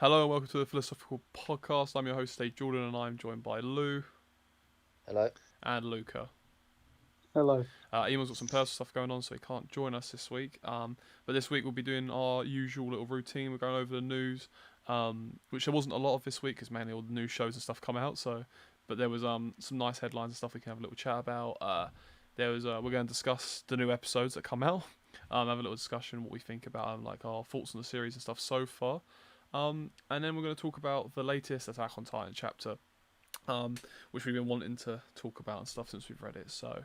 Hello and welcome to the Fillersophical Podcast. I'm your host, Dave Jordan, and I'm joined by Lou Hello. and Luca. Hello. Eamon's got some personal stuff going on, so he can't join us this week. But this week we'll be doing our usual little routine. We're going over the news, which there wasn't a lot of this week because mainly all the news shows and stuff come out. But there was some nice headlines and stuff we can have a little chat about. We're going to discuss the new episodes that come out. Have a little discussion what we think about like our thoughts on the series and stuff so far. And then we're going to talk about the latest Attack on Titan chapter, which we've been wanting to talk about and stuff since we've read it. So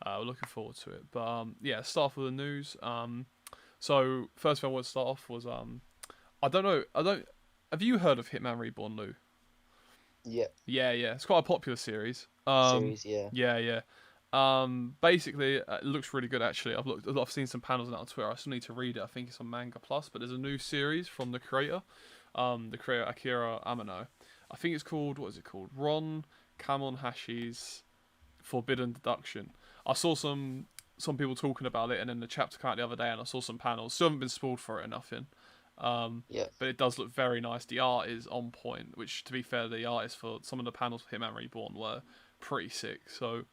we're looking forward to it. But start off with the news. So first thing I want to start off was I don't know. Have you heard of Hitman Reborn, Lou? Yeah. Yeah. It's quite a popular series. Series, yeah. Yeah. Basically, it looks really good actually. I've seen some panels on Twitter. I still need to read it. I think it's on Manga Plus, but there's a new series from the creator Akira Amano. I think it's called, what is it called? Ron Kamonhashi's Forbidden Deduction. I saw some people talking about it, and then the chapter came out the other day, and I saw some panels. Still haven't been spoiled for it or nothing. Yeah. But it does look very nice. The art is on point, which, to be fair, the artists for some of the panels for Hitman Reborn were pretty sick. So,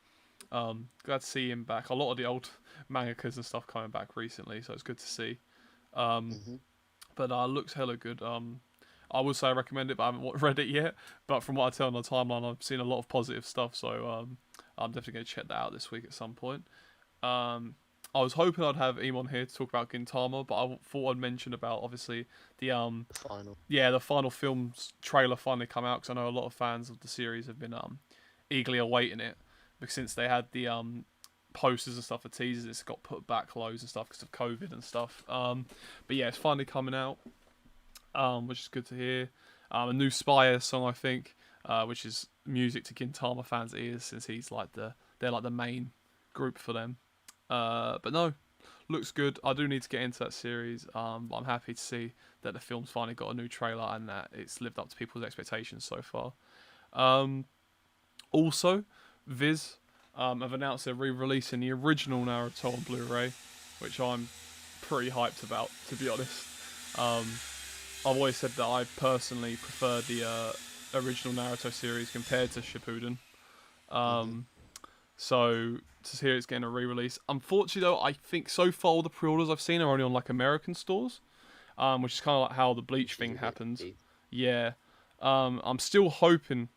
glad to see him back. A lot of the old mangakas and stuff coming back recently, so it's good to see. But looks hella good. I would say I recommend it, but I haven't read it yet. But from what I tell on the timeline, I've seen a lot of positive stuff, so I'm definitely going to check that out this week at some point. I was hoping I'd have Emon here to talk about Gintama, but I thought I'd mention about, obviously, the Final. the final film's trailer finally come out, because I know a lot of fans of the series have been eagerly awaiting it, because since they had the posters and stuff for teasers, it's got put back loads and stuff because of COVID and stuff. But yeah, it's finally coming out, which is good to hear. A new Spire song, I think, which is music to Gintama fans' ears, since they're like the main group for them. But no, looks good. I do need to get into that series. But I'm happy to see that the film's finally got a new trailer and that it's lived up to people's expectations so far. Also, Viz have announced they're re-releasing the original Naruto on Blu-ray, which I'm pretty hyped about, to be honest. I've always said that I personally prefer the original Naruto series compared to Shippuden. So to hear it's getting a re-release. Unfortunately, though, I think so far all the pre-orders I've seen are only on like American stores, which is kind of like how the Bleach thing happened. Yeah. I'm still hoping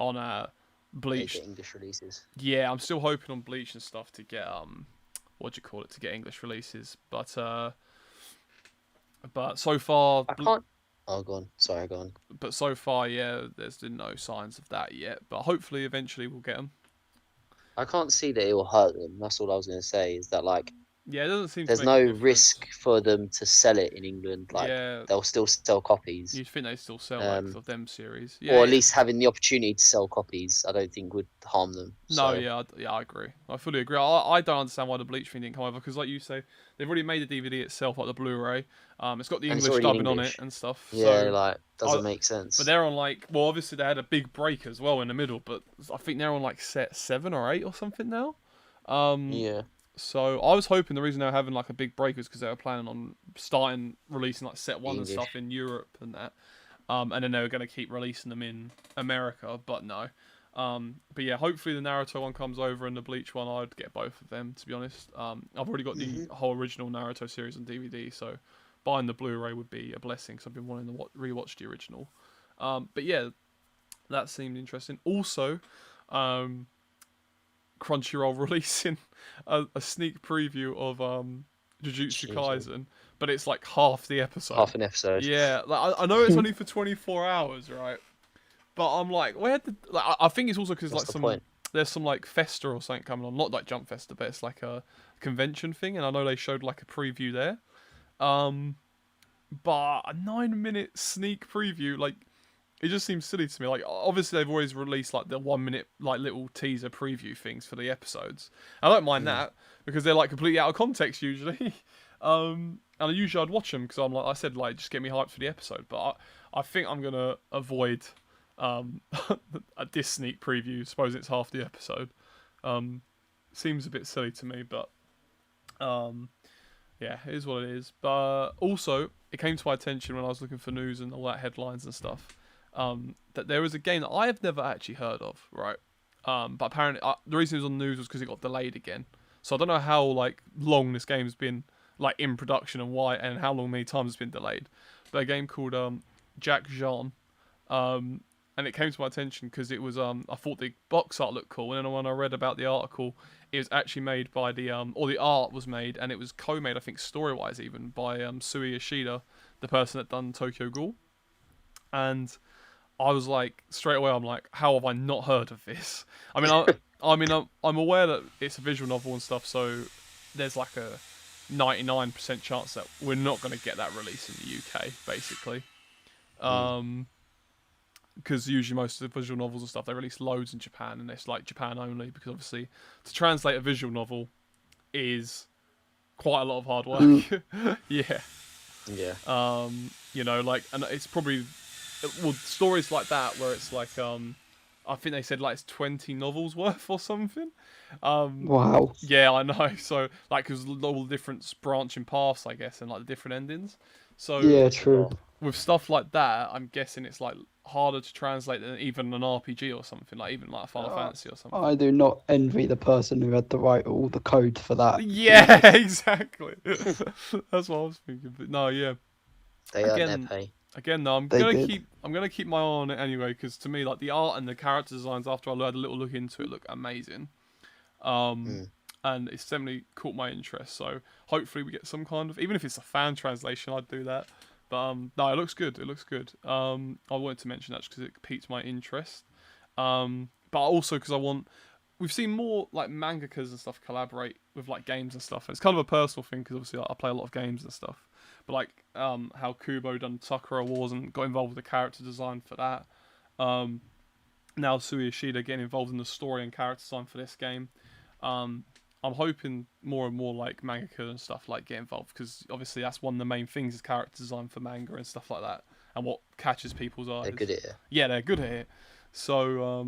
on Bleach. Get English releases. Yeah, I'm still hoping on Bleach and stuff to get to get English releases. But so far I can't. Oh, go on. Sorry, go on. But so far, yeah, there's been no signs of that yet. But hopefully, eventually, we'll get them. I can't see that it will hurt them. That's all I was going to say. Is that like Yeah, it doesn't seem there's to make a no difference. risk for them to sell it in England. Like they'll still sell copies. You'd think they still sell like of them series, or at least having the opportunity to sell copies. I don't think would harm them. No, I agree. I fully agree. I don't understand why the Bleach thing didn't come over, because, like you say, they've already made the DVD itself, like the Blu-ray. It's got the English dubbing on it and stuff. Yeah, so like doesn't make sense. But they're on obviously they had a big break as well in the middle, but I think they're on like set 7 or 8 or something now. Yeah. So I was hoping the reason they were having like a big break was because they were planning on starting releasing like set 1 and stuff in Europe and that, and then they were going to keep releasing them in America, but no. But yeah, hopefully the Naruto one comes over and the Bleach one. I'd get both of them, to be honest. I've already got the whole original Naruto series on DVD, so buying the Blu-ray would be a blessing, because I've been wanting to rewatch the original. But yeah, that seemed interesting. Also, Crunchyroll releasing a sneak preview of Jujutsu Kaisen, but it's like half the episode. Half an episode. Yeah, like I know it's only for 24 hours, right? But I'm like, I think it's also because there's some like Festa or something coming on, not like Jump Festa, but it's like a convention thing, and I know they showed like a preview there. But a 9-minute sneak preview, like, it just seems silly to me. Like, obviously they've always released like the 1-minute like little teaser preview things for the episodes. I don't mind that, because they're like completely out of context usually. And usually I'd watch them because I'm like I said, like, just get me hyped for the episode. But I think I'm gonna avoid this sneak preview. Suppose it's half the episode. Seems a bit silly to me, but Yeah, it is what it is. But also, it came to my attention when I was looking for news and all that headlines and stuff, that there was a game that I have never actually heard of, right? But apparently, the reason it was on the news was because it got delayed again. So I don't know how like long this game's been like in production and why, and how many times it's been delayed. But a game called Jack Jean, and it came to my attention because it was I thought the box art looked cool, and then when I read about the article, it was actually made by or the art was made, and it was co-made, I think, story-wise even by Sui Yoshida, the person that done Tokyo Ghoul, and I was like, straight away, I'm like, how have I not heard of this? I mean, I'm aware that it's a visual novel and stuff, so there's like a 99% chance that we're not going to get that release in the UK, basically. Because usually most of the visual novels and stuff, they release loads in Japan, and it's like Japan only, because obviously to translate a visual novel is quite a lot of hard work. Yeah. Yeah. You know, like, and it's probably, well, stories like that where it's like, I think they said like it's 20 novels worth or something. Wow. Yeah, I know. So like, because all the different branching paths, I guess, and like the different endings. So Yeah, true. with stuff like that, I'm guessing it's like harder to translate than even an RPG or something, like even like a Final Fantasy or something. I do not envy the person who had to write all the code for that. Yeah, exactly. That's what I was thinking. But no, yeah. They earn their pay. Again, though, I'm gonna keep my eye on it anyway, because to me, like the art and the character designs, after I had a little look into it, look amazing. And it's definitely caught my interest. So hopefully we get some kind of, even if it's a fan translation, I'd do that. But no, it looks good. It looks good. I wanted to mention that because it piqued my interest. But also because we've seen more like mangakas and stuff collaborate with like games and stuff. And it's kind of a personal thing because obviously like, I play a lot of games and stuff. But like how Kubo done Sakura Wars and got involved with the character design for that. Now Sui Yoshida getting involved in the story and character design for this game. I'm hoping more and more like mangaka and stuff like get involved, because obviously that's one of the main things is character design for manga and stuff like that, and what catches people's eyes. They're good at it. Yeah, they're good at it. So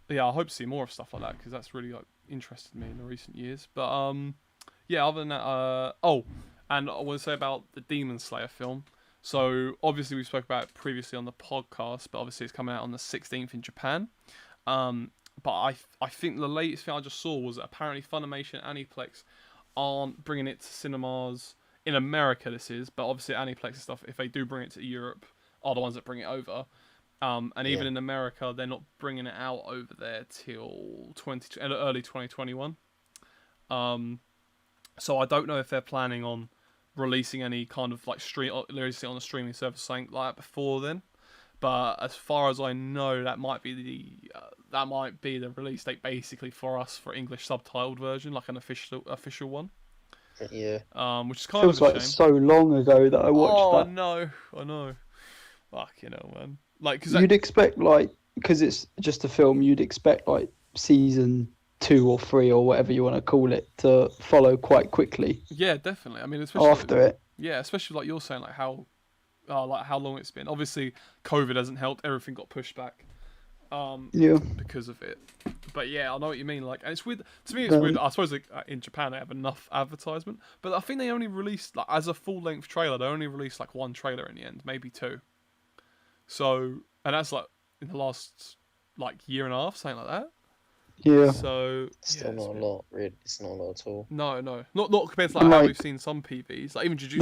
yeah, I hope to see more of stuff like that, because that's really like interested me in the recent years. But yeah, other than that, and I want to say about the Demon Slayer film. So obviously we spoke about it previously on the podcast, but obviously it's coming out on the 16th in Japan. But I think the latest thing I just saw was that apparently Funimation and Aniplex aren't bringing it to cinemas in America. This is, but obviously Aniplex and stuff, if they do bring it to Europe, are the ones that bring it over. And even in America, they're not bringing it out over there till early 2021. So I don't know if they're planning on releasing any kind of like releasing it on a streaming service, something like that before then. But as far as I know, that might be the release date basically for us for English subtitled version, like an official one. Yeah. Which is kind Feels of a like shame. so long ago that I watched that. I know. Fuck, man. Like, cause you'd expect because it's just a film, you'd expect like season 2 or 3 or whatever you want to call it to follow quite quickly. Yeah, definitely. I mean, especially after it. Yeah, especially like you're saying, like how long it's been. Obviously, COVID hasn't helped. Everything got pushed back. Because of it. But yeah, I know what you mean. Like, and it's weird. To me, it's weird. I suppose in Japan they have enough advertisement, but I think they only released like as a full-length trailer. They only released like one trailer in the end, maybe 2. So, and that's like in the last like year and a half, something like that. Yeah. So Still not a lot, really. It's not a lot at all. No, not compared to like how we've seen some PVs. Like even Jujutsu.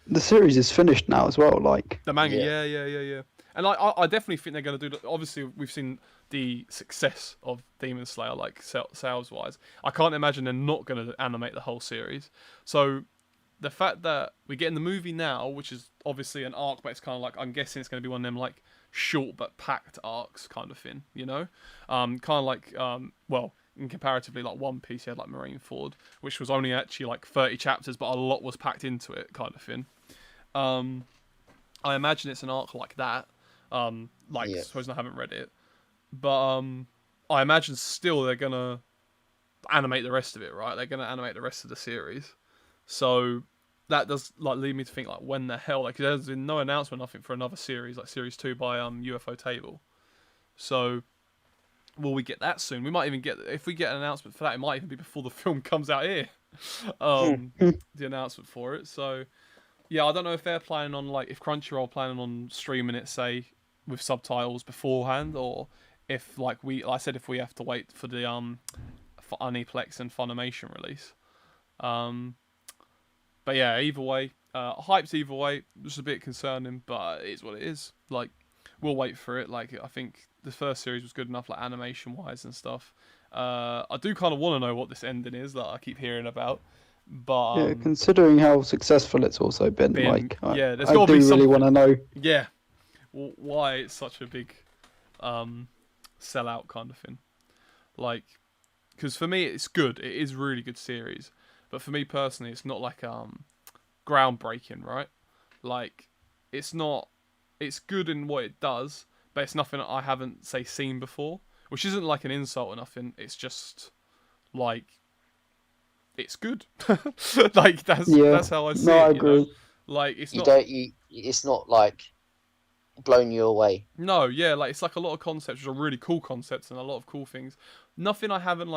The series is finished now as well. Like the manga, yeah. And I definitely think they're going to do. Obviously, we've seen the success of Demon Slayer, like sales wise. I can't imagine they're not going to animate the whole series. So the fact that we're getting the movie now, which is obviously an arc, but it's kind of like, I'm guessing it's going to be one of them like short but packed arcs kind of thing, you know? Kind of like, well, in comparatively like One Piece, you had like Marineford, which was only actually like 30 chapters, but a lot was packed into it kind of thing. I imagine it's an arc like that. I suppose I haven't read it, but I imagine still they're gonna animate the rest of it, right? They're gonna animate the rest of the series, so that does like lead me to think like when the hell, like there's been no announcement, nothing for another series like series 2 by UFO Table. So will we get that soon? We might even get, if we get an announcement for that, it might even be before the film comes out here. the announcement for it. So yeah, I don't know if they're planning on if Crunchyroll planning on streaming it, say with subtitles beforehand, or if like I said, if we have to wait for the for Aniplex and Funimation release. But yeah, either way, hype's either way. Just a bit concerning, but it is what it is. Like, we'll wait for it. Like, I think the first series was good enough, like animation wise and stuff. I do kind of want to know what this ending is that I keep hearing about. But Yeah, considering how successful it's also been, like, yeah, there's I got to do be really want to know. Yeah, why it's such a big sellout kind of thing. Like, because for me it's good. It is a really good series. But for me personally, it's not like groundbreaking, right? Like, it's not. It's good in what it does, but it's nothing I haven't seen before. Which isn't like an insult or nothing. It's just like it's good. Like that's how I see it. I agree. You know? Like it's It's not like blowing you away. No, yeah, like it's like a lot of concepts, which are really cool concepts and a lot of cool things. Nothing I haven't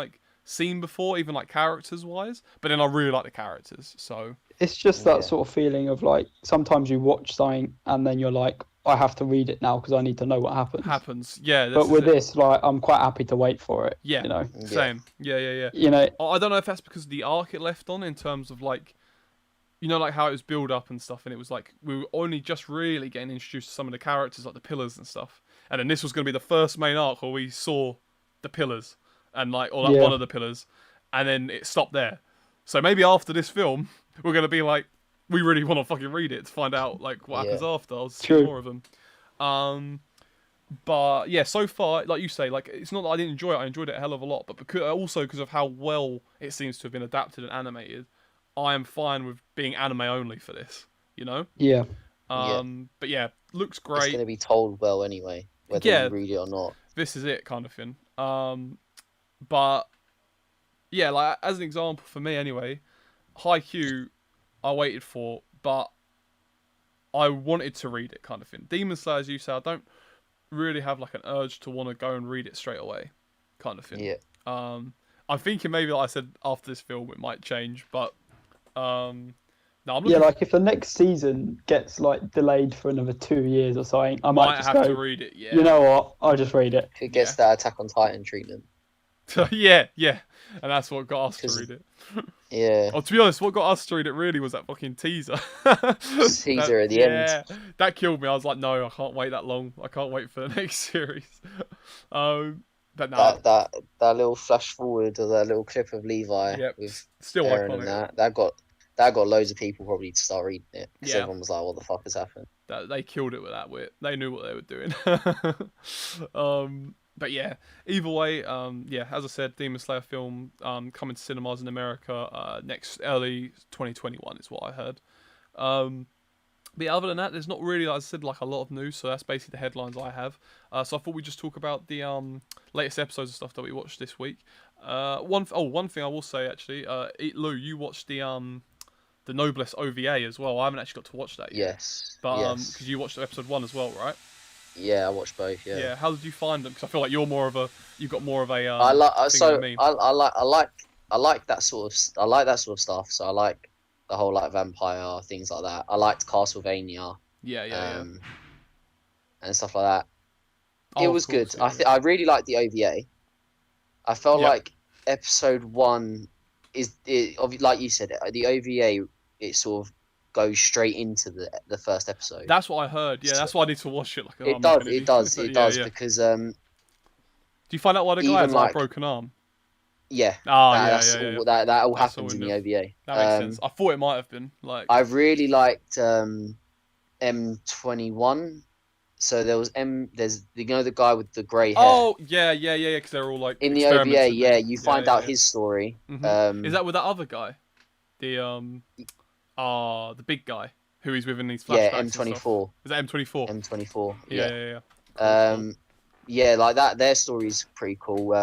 seen before, even like characters wise. But then I really like the characters, so it's just that sort of feeling of sometimes you watch something and then you're like, I have to read it now because I need to know what happens. Yeah. But with this, I'm quite happy to wait for it. Yeah, you know, same. Yeah. You know, I don't know if that's because of the arc it left on in terms of how it was build up and stuff, and it was we were only just really getting introduced to some of the characters, like the pillars and stuff, and then this was going to be the first main arc where we saw the pillars and one of the pillars, and then it stopped there. So maybe after this film, we're going to be we really want to fucking read it to find out what happens after. I'll see more of them. But yeah, so far, like you say, it's not that I didn't enjoy it. I enjoyed it a hell of a lot, but because of how well it seems to have been adapted and animated, I am fine with being anime only for this. You know? Yeah. But yeah, looks great. It's going to be told well anyway, whether you read it or not. This is it, kind of thing. But yeah, as an example for me anyway, Haikyu, I waited for, but I wanted to read it, kind of thing. Demon Slayer, as you say, I don't really have an urge to want to go and read it straight away, kind of thing. Yeah. I'm thinking maybe, like I said, after this film it might change, but no, I'm looking if the next season gets delayed for another 2 years or something, I might just have to read it. Yeah. You know what? I'll just read it. It gets that Attack on Titan treatment. yeah, and that's what got us to read it. Yeah. Oh, to be honest, what got us to read it really was that fucking teaser. Teaser at the end. That killed me. I was like, no, I can't wait that long. I can't wait for the next series. But no. That little flash forward or that little clip of Levi with still Eren iconic. And that got loads of people probably to start reading it because Yeah. everyone was like, "What the fuck has happened?" They killed it with that wit. They knew what they were doing. But yeah, either way, as I said, Demon Slayer film coming to cinemas in America next early 2021 is what I heard. But yeah, other than that, there's not really, like I said, a lot of news. So that's basically the headlines I have. So I thought we'd just talk about the latest episodes of stuff that we watched this week. One thing I will say actually, Lou, you watched the Noblesse OVA as well. I haven't actually got to watch that yet. Yes. But because you watched episode 1 as well, right? Yeah, I watched both. Yeah. Yeah. How did you find them? Because I feel like you've got more of a. I like than me. I like that sort of stuff. So I like the whole vampire things like that. I liked Castlevania. Yeah. And stuff like that. Oh, it was good. Yeah. I really liked the OVA. I felt like episode 1 like you said, the OVA it sort of goes straight into the first episode. That's what I heard. Yeah, that's why I need to watch it. It does because Do you find out why the guy has a broken arm? Yeah. Oh, That all happens in the OVA. That makes sense. I thought it might have been I really liked M21. So there was there's the guy with the grey hair. Oh yeah, because they're all in the OVA. Yeah, you find out his story. Mm-hmm. Is that with that other guy? The big guy who he's with in these flashbacks. Yeah, M24. Is that M24? M24. Yeah. Cool. Yeah, like that. Their story's pretty cool.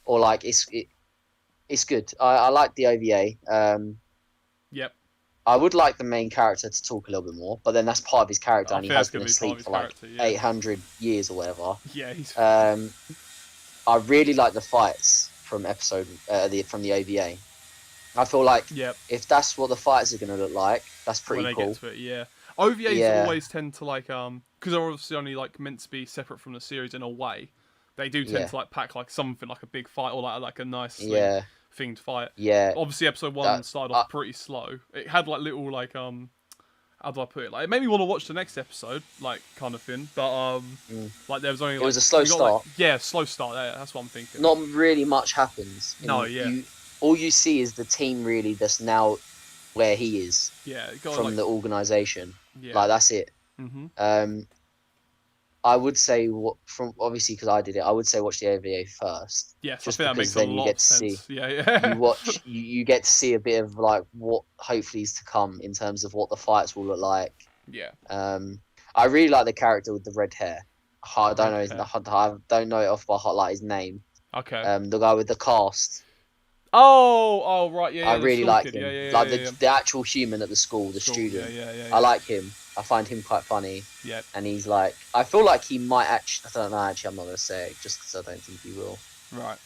Or it's good. I like the OVA. Yep. I would like the main character to talk a little bit more, but then that's part of his character, and he has been asleep for 800 years or whatever. Yeah, he's. I really like the fights from the OVA. I feel like Yep. if that's what the fights are going to look like, that's pretty When they cool. get to it, yeah. OVAs Yeah. always tend to like because they're obviously only like meant to be separate from the series in a way. They do tend Yeah. to like pack like something like a big fight or like a nicely Yeah. themed fight. Yeah. Obviously, episode 1 started off pretty slow. It had like little like how do I put it? Like it made me want to watch the next episode, like kind of thing. But like there was only It like was a slow start. Slow start. Yeah, that's what I'm thinking. Not really much happens. All you see is the team really that's now where he is. Yeah, from the organisation. Yeah. Like that's it. Mm-hmm. I would say obviously because I did it. I would say watch the OVA first. Yes, just I think that makes then a you lot get of to sense. see. Yeah. You get to see a bit of like what hopefully is to come in terms of what the fights will look like. Yeah. I really like the character with the red hair. I don't know I don't know it off by heart like his name. Okay. The guy with the cast. Oh, right, yeah. I really like him. Yeah, the actual human at the school, the student. Yeah. I like him. I find him quite funny. Yeah. And he's like, I feel like he might actually. I don't know. Actually, I'm not gonna say it just because I don't think he will. Right.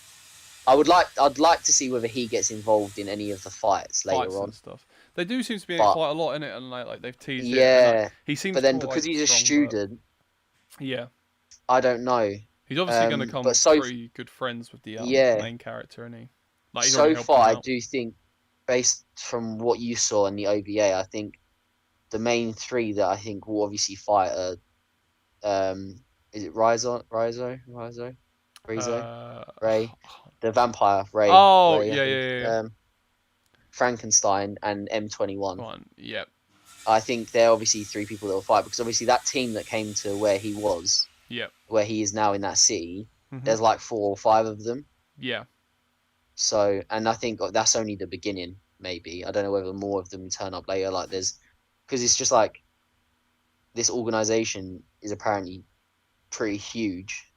I'd like to see whether he gets involved in any of the fights later on. And stuff. They do seem to be in it quite a lot in it, and like they've teased it. Yeah. Like, he seems. But then because he's a student. Yeah. I don't know. He's obviously going to come pretty good friends with the main character, isn't he? Like, so far, I do think, based from what you saw in the OVA, I think the main three that I think will obviously fight are, is it Rizzo? Ray? The vampire, Ray. Oh, Ray, yeah. Frankenstein and M21. Yep. I think they're obviously three people that will fight, because obviously that team that came to where he was, where he is now in that city, there's like 4 or 5 of them. Yeah. So, and I think that's only the beginning, maybe. I don't know whether more of them turn up later. Like, because it's just like, this organization is apparently pretty huge.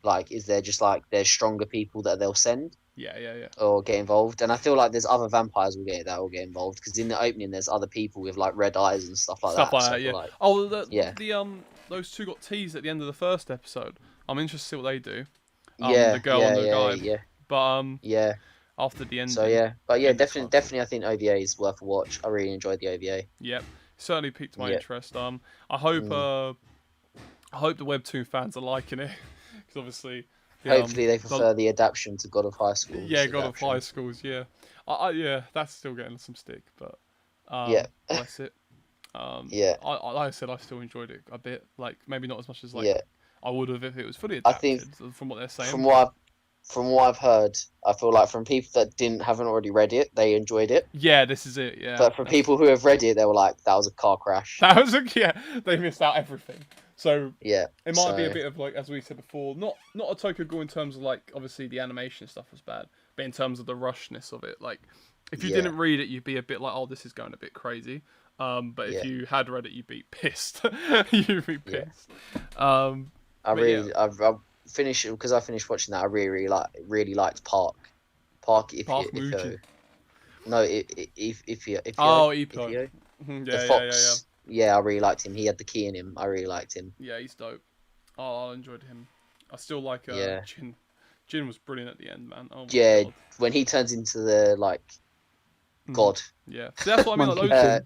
Like, is there just like, there's stronger people that they'll send? Yeah. Or get involved. And I feel like there's other vampires that will get involved, because in the opening, there's other people with like red eyes and stuff like that. Yeah. Like, those two got teased at the end of the first episode. I'm interested to see what they do. The girl and the guy. Yeah. But after the end. So definitely, I think OVA is worth a watch. I really enjoyed the OVA. Yep, certainly piqued my interest. I hope the webtoon fans are liking it, because obviously. Hopefully they prefer the adaptation to God of High School. Yeah, God of High Schools. Yeah, that's still getting some stick, but that's it. Like I said, I still enjoyed it a bit. Like maybe not as much as I would have if it was fully adapted. I think from what they're saying. From what I've heard, I feel like from people that haven't already read it, they enjoyed it. Yeah, this is it. Yeah. But for people who have read it, they were like, "That was a car crash." They missed out everything. So it might be a bit of like, as we said before, not a Tokyo Ghoul in terms of like obviously the animation stuff was bad, but in terms of the rushness of it, like if you didn't read it, you'd be a bit like, oh, this is going a bit crazy. But if you had read it, you'd be pissed. You'd be pissed. I've finished because I finished watching that. I really liked Park. Ippo. No, Ippo. Oh, Ippo. The fox. Yeah, I really liked him. He had the key in him. I really liked him. Yeah, he's dope. Oh, I enjoyed him. I still like Jin. Jin was brilliant at the end, man. Oh my God. When he turns into the god. Yeah, see, that's what I mean. Like, the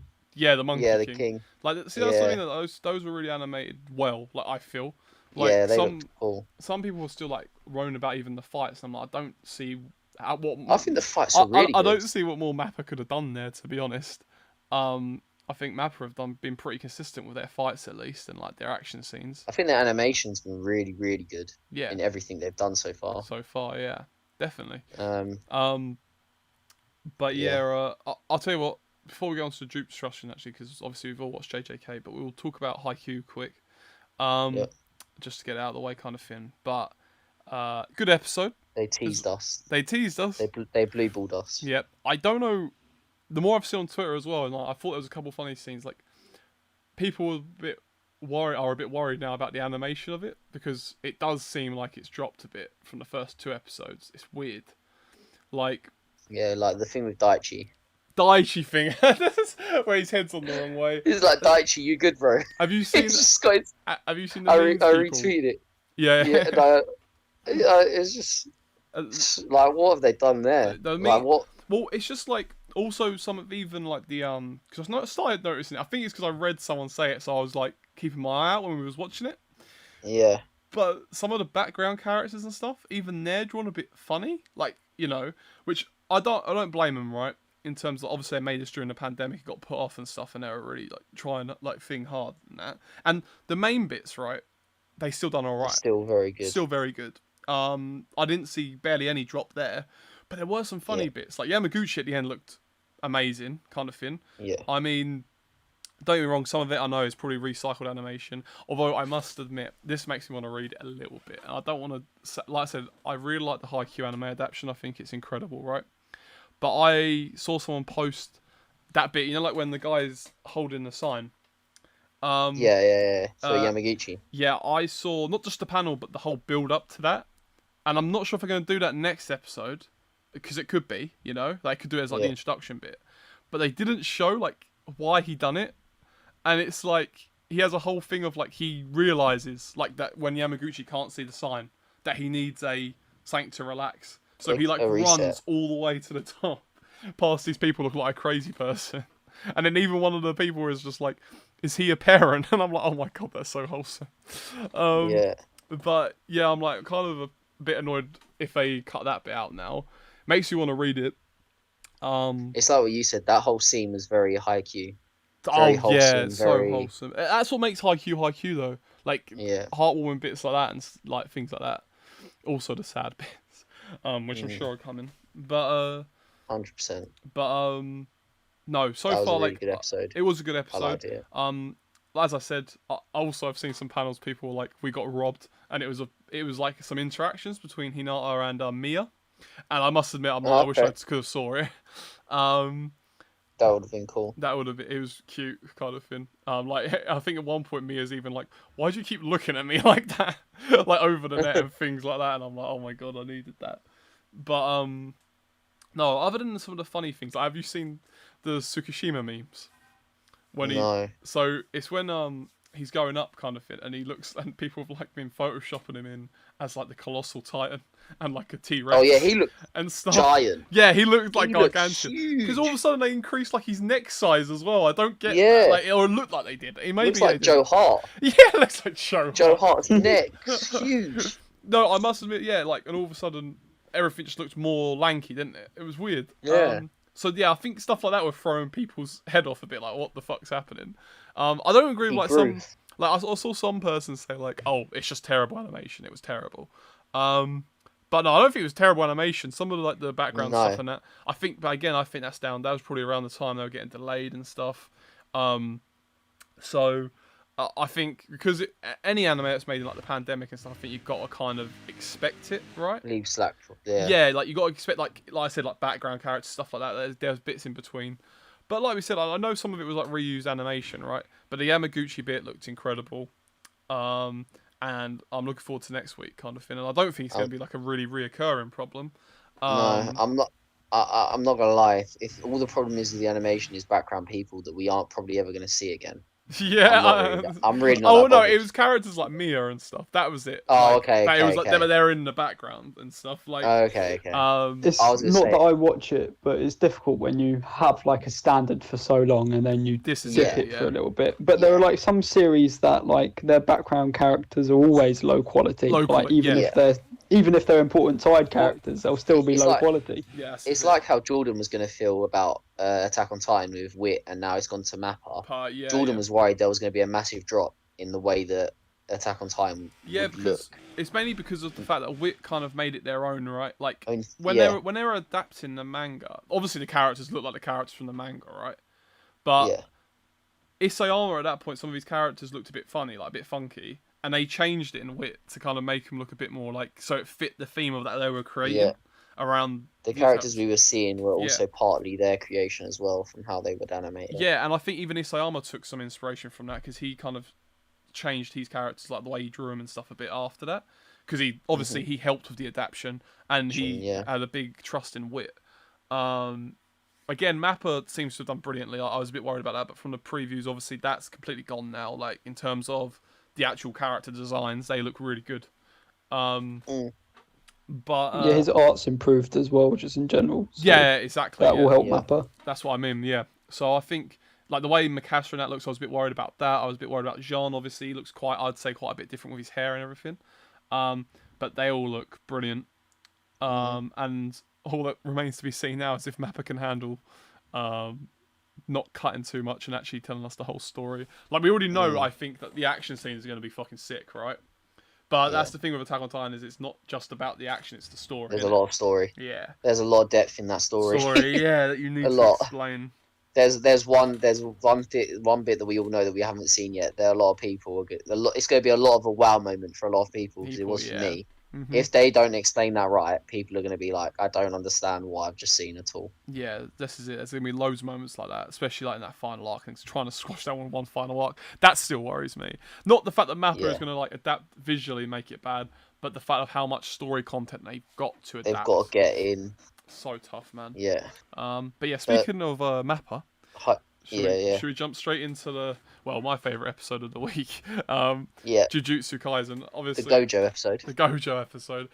monkey. Yeah, the king. Like, see, that's what I mean. That those were really animated well. Like, I feel. Like, they looked cool. Some people were still like roaming about even the fights. And I'm like, I don't see what. I think the fights are really good. I don't see what more Mappa could have done there, to be honest. I think Mappa have been pretty consistent with their fights at least, and like their action scenes. I think their animation's been really, really good. Yeah. In everything they've done so far. Yeah, definitely. But I'll tell you what. Before we go on to the Jupes discussion, actually, because obviously we've all watched JJK, but we will talk about Haikyu quick. Just to get it out of the way, kind of thing. But good episode. They teased us. They blue balled us. Yep. I don't know. The more I've seen on Twitter as well, and I thought there was a couple of funny scenes. Like people are a bit worried now about the animation of it, because it does seem like it's dropped a bit from the first 2 episodes. It's weird. Like like the thing with Daichi thing, where his head's on the wrong way. It's like, Daichi, you good, bro? Have you seen? Have you seen the I retweeted it. Yeah. It's just like, what have they done there? What? Well, it's just like also some of even like the because I started noticing it. I think it's because I read someone say it, so I was like keeping my eye out when we was watching it. Yeah. But some of the background characters and stuff, even they're drawn a bit funny, like which I don't blame them, right? In terms of obviously they made this during the pandemic, it got put off and stuff, and they were really like trying like thing hard and that. And the main bits, right? They still done all right. Still very good. Still very good. I didn't see barely any drop there, but there were some funny bits. Like Yamaguchi at the end looked amazing, kind of thing. Yeah. I mean, don't get me wrong, some of it I know is probably recycled animation. Although I must admit, this makes me want to read it a little bit. And I don't want to, like I said, I really like the Haikyu anime adaptation. I think it's incredible, right? But I saw someone post that bit, like when the guy's holding the sign. Yeah. For Yamaguchi. Yeah, I saw not just the panel, but the whole build up to that. And I'm not sure if I'm going to do that next episode, because it could be, they could do it as like the introduction bit. But they didn't show like why he done it. And it's like, he has a whole thing of like, he realizes like that when Yamaguchi can't see the sign, that he needs something to relax. So he like runs all the way to the top, past these people looking like a crazy person. And then even one of the people is just like, is he a parent? And I'm like, oh my God, that's so wholesome. But yeah, I'm like kind of a bit annoyed if they cut that bit out now. Makes you want to read it. It's like what you said, that whole scene was very Haikyu. Wholesome, so wholesome. That's what makes Haikyu though. Like heartwarming bits like that and like things like that. Also the sad bits, which I'm sure are coming. But 100%. But no, so that was far a really like good episode. It was a good episode. I liked it. As I said, I've seen some panels. People were like, we got robbed, and it was like some interactions between Hinata and Mia. And I must admit, I wish I could have saw it. That would have been cool. That would have been. It was cute, kind of thing. Like I think at one point Mia's even like, "Why do you keep looking at me like that?" Like over the net and things like that. And I'm like, "Oh my God, I needed that." But no. Other than some of the funny things, like, have you seen the Tsukishima memes? No. So it's when he's going up, kind of thing, and he looks, and people have like been photoshopping him in as like the colossal titan and like a T-Rex. Oh yeah, he looked and stuff. giant. Yeah, he looked like gargantuan. Because all of a sudden they increased like his neck size as well. I don't get. Yeah. Like, or it looked like they did. Looks like Joe Hart. Yeah, it looks like Joe Hart. Joe Hart's neck, huge. No, I must admit, yeah, like, and all of a sudden everything just looked more lanky, didn't it? It was weird. Yeah. So yeah, I think stuff like that were throwing people's head off a bit. Like, what the fuck's happening? I don't agree with like some. Like I saw some person say like, "Oh, it's just terrible animation. It was terrible." But no, I don't think it was terrible animation. Some of the background stuff and that. I think, but again, I think that's down. That was probably around the time they were getting delayed and stuff. So I think because any anime that's made in like the pandemic and stuff, I think you've got to kind of expect it, right? Leave slack. Yeah. Yeah, like you got to expect like I said, like background characters, stuff like that. There's bits in between. But like we said, I know some of it was like reused animation, right? But the Yamaguchi bit looked incredible. And I'm looking forward to next week, kind of thing. And I don't think it's going to be like a really reoccurring problem. No, I'm not. I'm not gonna lie. If all the problem is with the animation is background people that we aren't probably ever gonna see again. Yeah, I'm really not. Oh no, it was characters like Mia and stuff. That was it. Oh, like, okay. It was like they're in the background and stuff. Like okay. It's not that I watch it, but it's difficult when you have like a standard for so long and then you zip it for a little bit. But there are like some series that like their background characters are always low quality. Like even if they're important side characters, they'll still be low quality. Yes, it's like how Jordan was going to feel about Attack on Titan with Wit, and now it's gone to Mappa. Jordan was worried there was going to be a massive drop in the way that Attack on Titan would look. It's mainly because of the fact that Wit kind of made it their own, right? Like when they were adapting the manga, obviously the characters look like the characters from the manga, right? But Isayama at that point, some of his characters looked a bit funny, like a bit funky. And they changed it in Wit to kind of make him look a bit more like, so it fit the theme of that they were creating around. The characters we were seeing were also partly their creation as well from how they were animated. Yeah, and I think even Isayama took some inspiration from that because he kind of changed his characters, like the way he drew them and stuff a bit after that. Because he obviously he helped with the adaptation and he had a big trust in Wit. Again, Mappa seems to have done brilliantly. I was a bit worried about that, but from the previews, obviously that's completely gone now. Like in terms of the actual character designs, they look really good. But yeah, his art's improved as well, just in general. So yeah, exactly. That will help Yeah. Mappa. That's what I mean. Yeah. So I think like the way Mikasa and that looks, I was a bit worried about that. I was a bit worried about Jean. Obviously, he looks I'd say quite a bit different with his hair and everything. But they all look brilliant. And all that remains to be seen now is if Mappa can handle not cutting too much and actually telling us the whole story. Like we already know, I think that the action scenes are going to be fucking sick, right? But that's the thing with Attack on Titan is it's not just about the action; it's the story. There's a lot of story. Yeah. There's a lot of depth in that story. That you need A to lot. explain. There's one bit that we all know that we haven't seen yet. There are a lot of people. It's going to be a lot of a wow moment for a lot of people because it was for me. Mm-hmm. If they don't explain that right, people are going to be like, I don't understand what I've just seen at all. Yeah, this is it. There's going to be loads of moments like that, especially like in that final arc. And trying to squash that one final arc. That still worries me. Not the fact that Mappa is going to like adapt visually, make it bad, but the fact of how much story content they've got to adapt. They've got to get in. So tough, man. Yeah. But yeah, speaking of Mappa, should we jump straight into my favourite episode of the week? Jujutsu Kaisen, obviously. The Gojo episode. The Gojo episode.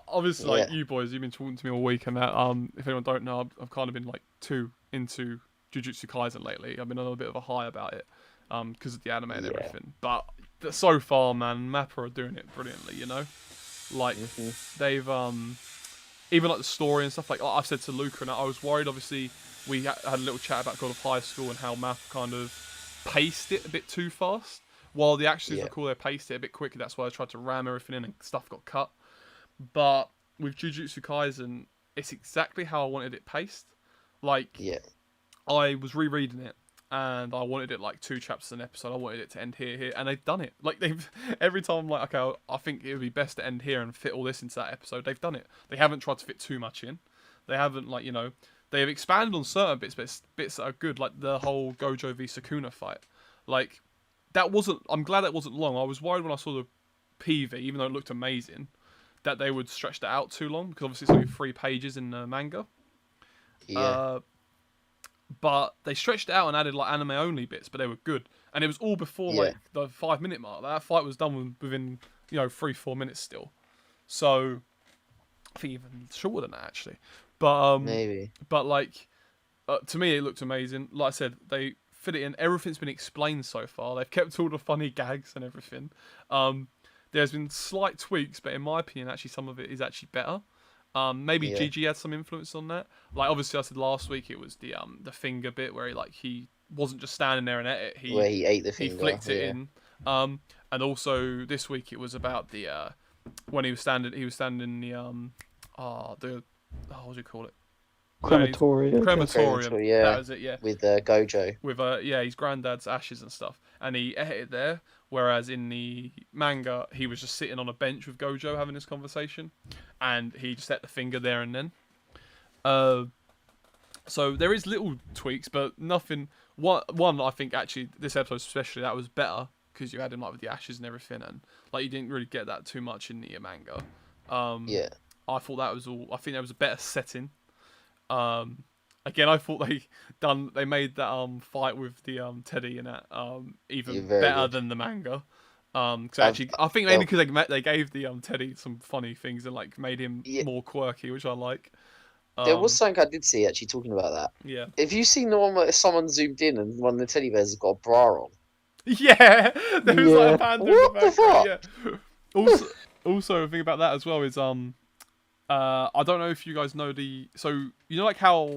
Obviously, like you boys, you've been talking to me all week, and that if anyone don't know, I've kind of been like too into Jujutsu Kaisen lately. I've been on a bit of a high about it, because of the anime and everything. But so far, man, Mappa are doing it brilliantly. You know, like they've even like the story and stuff. Like I've said to Luca, and I was worried. Obviously, we had a little chat about God of High School and how Mappa kind of paced it a bit too fast. While the actions were cool, they paced it a bit quicker. That's why I tried to ram everything in and stuff got cut. But with Jujutsu Kaisen, it's exactly how I wanted it paced. Like, I was rereading it, and I wanted it like 2 chapters an episode. I wanted it to end here, and they've done it. Like every time I'm like, okay, I think it would be best to end here and fit all this into that episode. They've done it. They haven't tried to fit too much in. They haven't they've expanded on certain bits, but bits that are good, like the whole Gojo v Sukuna fight. Like I'm glad that wasn't long. I was worried when I saw the PV, even though it looked amazing, that they would stretch that out too long, because obviously it's only 3 pages in the manga. Yeah. But they stretched it out and added like anime only bits, but they were good. And it was all before like the 5-minute mark. That fight was done within 3-4 minutes still. So I think even shorter than that actually. But maybe. But like to me it looked amazing. Like I said, they fit it in. Everything's been explained so far. They've kept all the funny gags and everything. There's been slight tweaks, but in my opinion, actually some of it is actually better. Maybe Gigi had some influence on that. Like obviously, I said last week it was the finger bit where he wasn't just standing there and ate it. Where he ate the finger. He flicked it in. And also this week it was about the when he was standing in the what do you call it? Crematorium. That was it. Yeah. With Gojo. With his granddad's ashes and stuff, and he ate it there. Whereas in the manga, he was just sitting on a bench with Gojo having this conversation, and he just ate the finger there and then. So there is little tweaks, but nothing. One I think actually this episode especially that was better because you had him like with the ashes and everything, and like you didn't really get that too much in the manga. I thought that was all. I think there was a better setting. Again, I thought they made that fight with the Teddy and that even better than the manga. Cause actually, I think mainly because they gave the Teddy some funny things and like made him more quirky, which I like. There was something I did see actually talking about that. Yeah. Have you seen the one where someone zoomed in and one of the teddy bears has got a bra on? Yeah, there was like a panda. What the fuck? Yeah. Also, the thing about that as well is I don't know if you guys know like how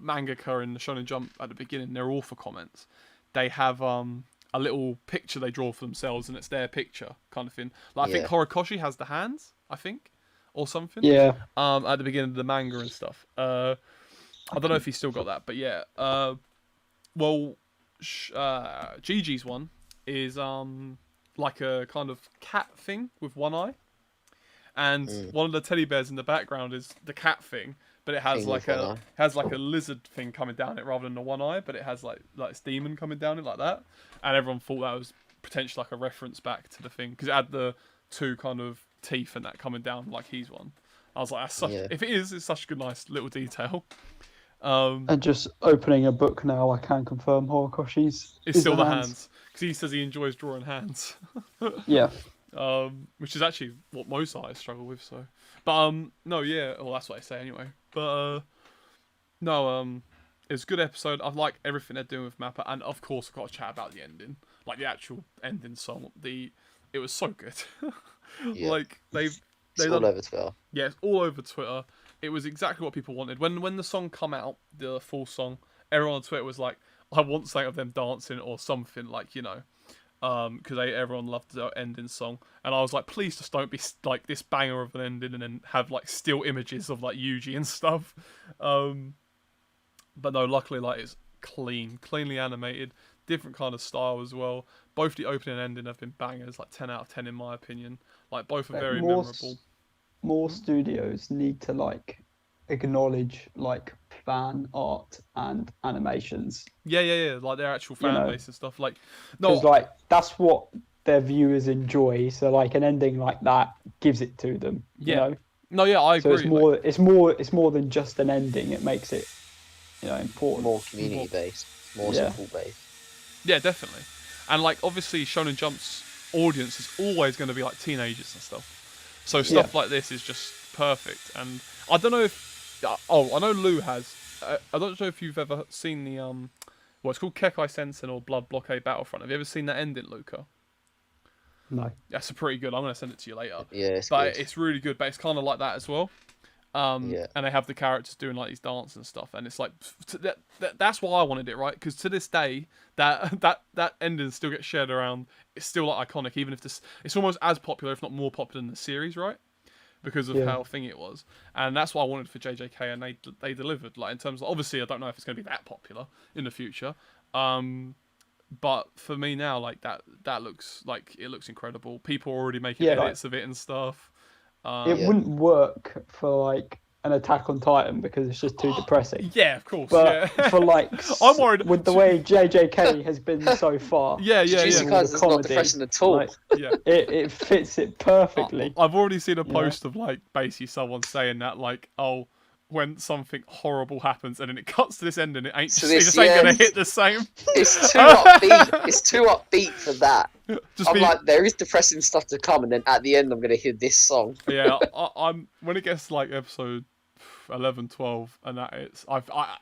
mangaka in the Shonen Jump at the beginning they're all for comments. They have a little picture they draw for themselves and it's their picture kind of thing. Like I think Horikoshi has the hands, I think, or something. Yeah. At the beginning of the manga and stuff. I don't know if he's still got that, but yeah. Gigi's one is like a kind of cat thing with one eye. And one of the teddy bears in the background is the cat thing, but it has like a lizard thing coming down it rather than the one eye, but it has like its demon coming down it like that. And everyone thought that was potentially like a reference back to the thing because it had the 2 kind of teeth and that coming down like he's one. I was like, if it is, it's such a good, nice little detail. And just opening a book now, I can confirm Horikoshi's it's still the hands because he says he enjoys drawing hands. Yeah. which is actually what most artists struggle with. So, but no, yeah, well that's what I say anyway. But no, it's a good episode. I like everything they're doing with Mappa, and of course I've got to chat about the ending, like the actual ending song. It was so good. Yeah. Like it's all over Twitter. Yeah, it's all over Twitter. It was exactly what people wanted. When the song come out, the full song, everyone on Twitter was like, I want something of them dancing or something, like, you know, because everyone loved the ending song, and I was like, please just don't be like this banger of an ending and then have like still images of like Yuji and stuff. But no, luckily, like, it's cleanly animated, different kind of style as well. Both the opening and ending have been bangers, like 10 out of 10 in my opinion. Like, both are very memorable. More studios need to like acknowledge like fan art and animations. Yeah, like their actual fan base and stuff. Like, no, because like that's what their viewers enjoy. So like an ending like that gives it to them. You know? No, yeah, I agree. So it's more than just an ending. It makes it, you know, important. More community based, more support based. Yeah, definitely. And like, obviously, Shonen Jump's audience is always going to be like teenagers and stuff. So stuff like this is just perfect. And I don't know if... I know Lou has. I don't know if you've ever seen the... well, it's called Kekai Sensen or Blood Blockade Battlefront. Have you ever seen that ending, Luca? No. That's pretty good. I'm going to send it to you later. Yeah, it's really good. But it's kind of like that as well. And they have the characters doing like these dances and stuff. And it's like... that's why I wanted it, right? Because to this day, that ending still gets shared around. It's still like iconic, even if it's almost as popular, if not more popular than the series, right? Because of how thing it was, and that's what I wanted for JJK, and they delivered. Like, in terms of, obviously, I don't know if it's going to be that popular in the future, but for me now, like that looks like it looks incredible. People are already making edits of it and stuff. It wouldn't work for like an Attack on Titan because it's just too depressing. Yeah, of course. But for like, I'm worried with the way JJK has been so far. Jujutsu Kaisen's not depressing at all. Like, it fits it perfectly. I've already seen a post of like basically someone saying that like, oh, when something horrible happens and then it cuts to this end and it just ain't gonna hit the same. It's too upbeat. It's too upbeat for that. Like, there is depressing stuff to come, and then at the end I'm gonna hear this song. Yeah, I'm when it gets to like episode 11, 12, and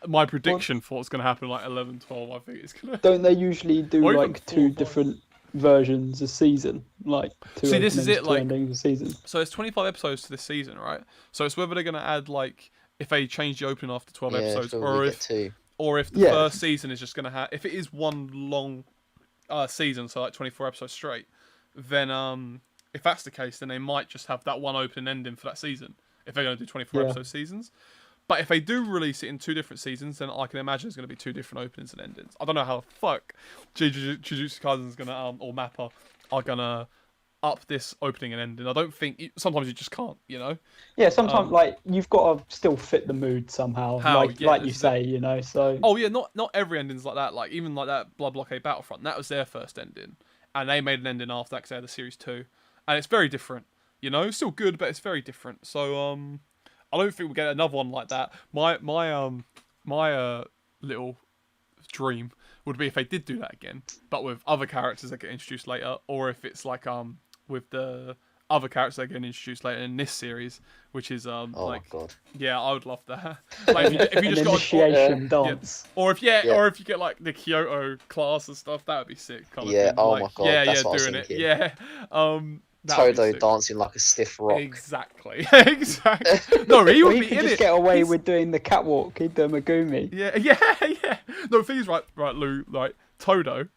my prediction for what's going to happen like 11, 12, I think it's going to... Don't they usually do like two different versions a season? Like two this is it, like, endings a season. So it's 25 episodes to this season, right? So it's whether they're going to add like, if they change the opening after 12 episodes, or if the first season is just going to have... If it is one long season, so like 24 episodes straight, then if that's the case, then they might just have that one opening ending for that season. If they're going to do 24 episode seasons. But if they do release it in two different seasons, then I can imagine it's going to be two different openings and endings. I don't know how the fuck Jujutsu Kaisen's going to, or Mappa, are going to up this opening and ending. I don't think... Sometimes you just can't, you know? Yeah, sometimes, like, you've got to still fit the mood somehow. Like you say, you know, so... Oh, yeah, not every ending's like that. Like, even like that Blood Blockade Battlefront, that was their first ending. And they made an ending after that because they had the Series 2. And it's very different. You know, still good, but it's very different. So, I don't think we'll get another one like that. My little dream would be if they did do that again, but with other characters that get introduced later, or if it's like with the other characters that get introduced later in this series, which is my God. Yeah, I would love that. Like if you just got initiation dance, or if you get like the Kyoto class and stuff, that would be sick. Kind of thing. Oh like, my God, that's what doing I was thinking. it. Yeah. Todo dancing like a stiff rock. Exactly. No, he would be could in just it. Get away with doing the catwalk. He'd do Megumi. Yeah. No, the thing is, right, Lou, like Todo,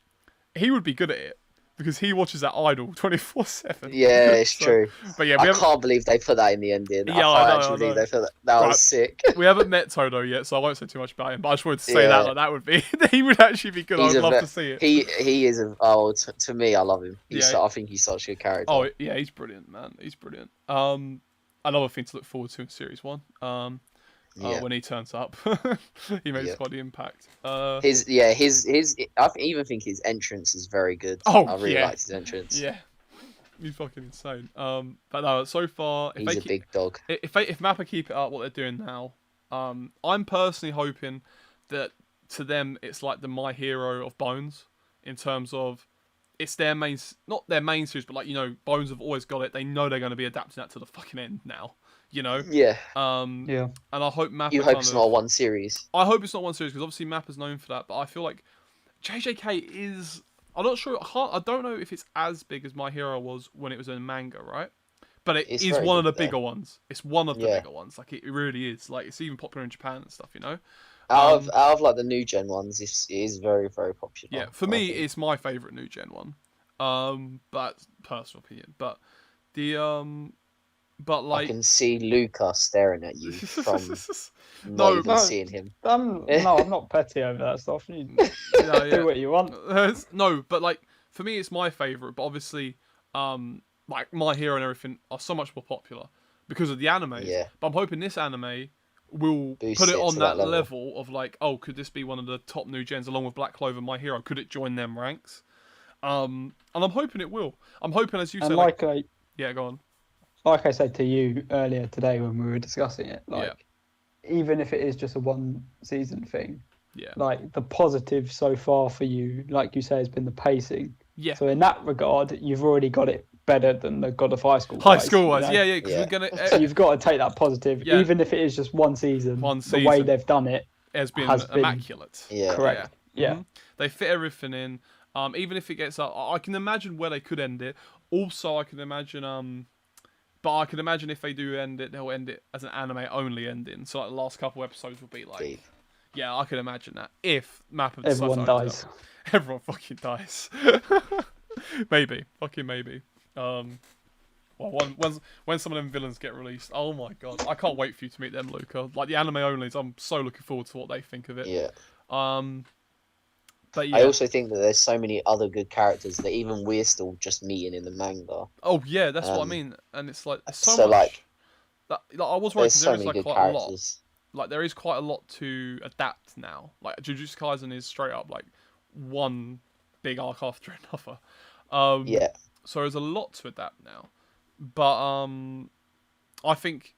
he would be good at it because he watches that idol 24/7. Yeah, it's true. But yeah, I can't believe they put that in the ending. Yeah, I can't actually believe they put that. That was sick. We haven't met Todo yet, so I won't say too much about him. But I just wanted to say that would be he would actually be good. I would love to see it. He is to me, I love him. I think he's such a good character. Oh yeah, he's brilliant, man. He's brilliant. Another thing to look forward to in Series 1. When he turns up, he makes quite the impact. I even think his entrance is very good. I really liked his entrance. Yeah, he's fucking insane. But no, so far he's a big dog. If Mappa keep it up, what they're doing now, I'm personally hoping that to them it's like the My Hero of Bones in terms of it's their main, not their main series, but like, you know, Bones have always got it. They know they're going to be adapting that to the fucking end now. You know. Yeah. Yeah. And I hope Mappa. You hope it's not one series. I hope it's not one series because obviously Mappa's known for that. But I feel like JJK is. I'm not sure. I don't know if it's as big as My Hero was when it was in manga, right? But it's is one of the bigger ones. It's one of the bigger ones. Like, it really is. Like, it's even popular in Japan and stuff, you know? Out of like the new gen ones, it is very, very popular. Yeah, for me, it's my favourite new gen one. But personal opinion. But like I can see Luca staring at you from not even seeing him. No, I'm not petty over that stuff. You do what you want. No, but like for me, it's my favourite. But obviously, like My Hero and everything are so much more popular because of the anime. Yeah. But I'm hoping this anime will put it on that level of like, oh, could this be one of the top new gens along with Black Clover, My Hero? Could it join them ranks? And I'm hoping it will. I'm hoping, as you said, yeah, go on. Like I said to you earlier today when we were discussing it, even if it is just a one season thing, like the positive so far for you, like you say, has been the pacing. Yeah. So in that regard, you've already got it better than the God of High School. High School wise, yeah. Because we're gonna. So you've got to take that positive, even if it is just one season. The way they've done it has been immaculate. Yeah. Correct. Yeah. Mm-hmm. They fit everything in. Even if it gets up, I can imagine where they could end it. Also, I can imagine but I can imagine if they do end it, they'll end it as an anime only ending. So like the last couple episodes will be like, yeah, I can imagine that if Mappa decides everyone dies, everyone fucking dies. Maybe, fucking maybe. Well, when some of them villains get released, oh my god, I can't wait for you to meet them, Luca. Like the anime onlys, I'm so looking forward to what they think of it. Yeah. But yeah. I also think that there's so many other good characters that even we're still just meeting in the manga. Oh yeah, that's what I mean, and it's like so much. Like I was right, so there is like quite characters. a lot. Like there is quite a lot to adapt now. Like Jujutsu Kaisen is straight up like one big arc after another. Yeah. So there's a lot to adapt now, but I think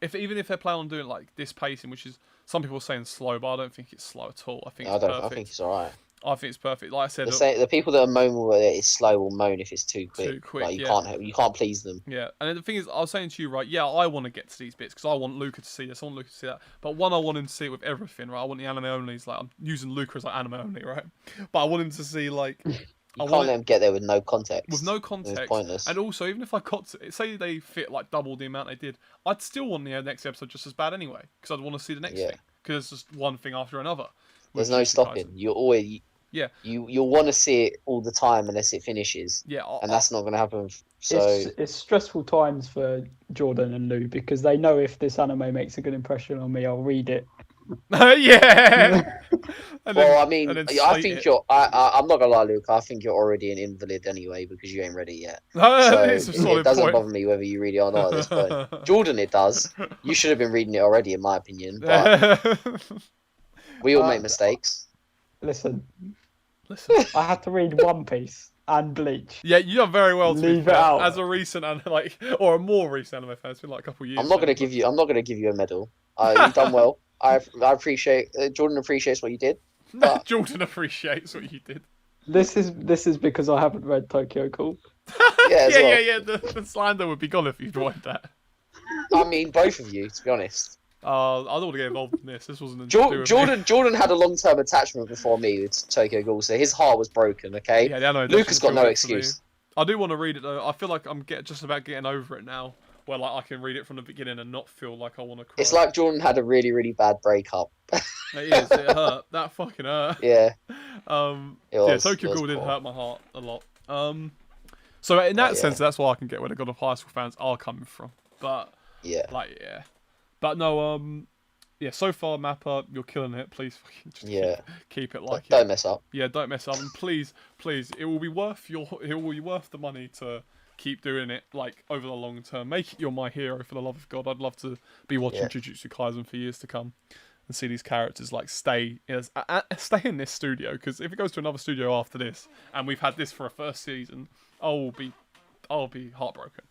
even if they plan on doing like this pacing, which is some people are saying slow, but I don't think it's slow at all. I think it's perfect. I think it's alright. I think it's perfect. Like I said, the people that are moaning that it's slow will moan if it's too quick. Too quick. Like, you can't please them. Yeah, and the thing is, I was saying to you, right? Yeah, I want to get to these bits because I want Luca to see this. I want Luca to see that. But one, I want him to see it with everything, right? I want the anime onlys. Like I'm using Luca as like anime only, right? But I want him to see like. You can't let him get there with no context. With no context. It's pointless. And also, even if I got to, say they fit like double the amount they did, I'd still want the next episode just as bad anyway, because I'd want to see the next thing. Because it's just one thing after another. There's no stopping. You're always you'll want to see it all the time unless it finishes. Yeah, and that's not going to happen. So it's stressful times for Jordan and Lou because they know if this anime makes a good impression on me, I'll read it. Yeah. Well, I mean, I think I'm not gonna lie, Luke. I think you're already an invalid anyway because you ain't ready yet. So it doesn't bother me whether you read it or not at this point. Jordan, it does. You should have been reading it already, in my opinion. But we all make mistakes. Listen. I had to read One Piece and Bleach. Yeah, you are very well to leave it out. As a recent or a more recent anime fan. It's been like a couple of years. I'm not gonna give you a medal. You've done well. I appreciate Jordan appreciates what you did. But... Jordan appreciates what you did. This is because I haven't read Tokyo Ghoul. Yeah. The slander would be gone if you'd read that. I mean, both of you, to be honest. I don't want to get involved in this. This wasn't. Jordan had a long-term attachment before me with Tokyo Ghoul, so his heart was broken. Okay. Yeah, I know. Luca's got no excuse. I do want to read it though. I feel like I'm just about getting over it now. Where like I can read it from the beginning and not feel like I want to cry. It's like Jordan had a really, really bad breakup. It is. It hurt. That fucking hurt. Yeah. Tokyo Ghoul did hurt my heart a lot. So in that sense, that's why I can get where the God of High School fans are coming from. But but no. So far, Mappa, you're killing it. Please fucking just keep it like Don't mess up. Yeah, don't mess up. And please, it will be worth the money to keep doing it like over the long term. Make it your My Hero, for the love of God. I'd love to be watching Jujutsu Kaisen for years to come and see these characters like stay in this studio, because if it goes to another studio after this and we've had this for a first season, I'll be heartbroken.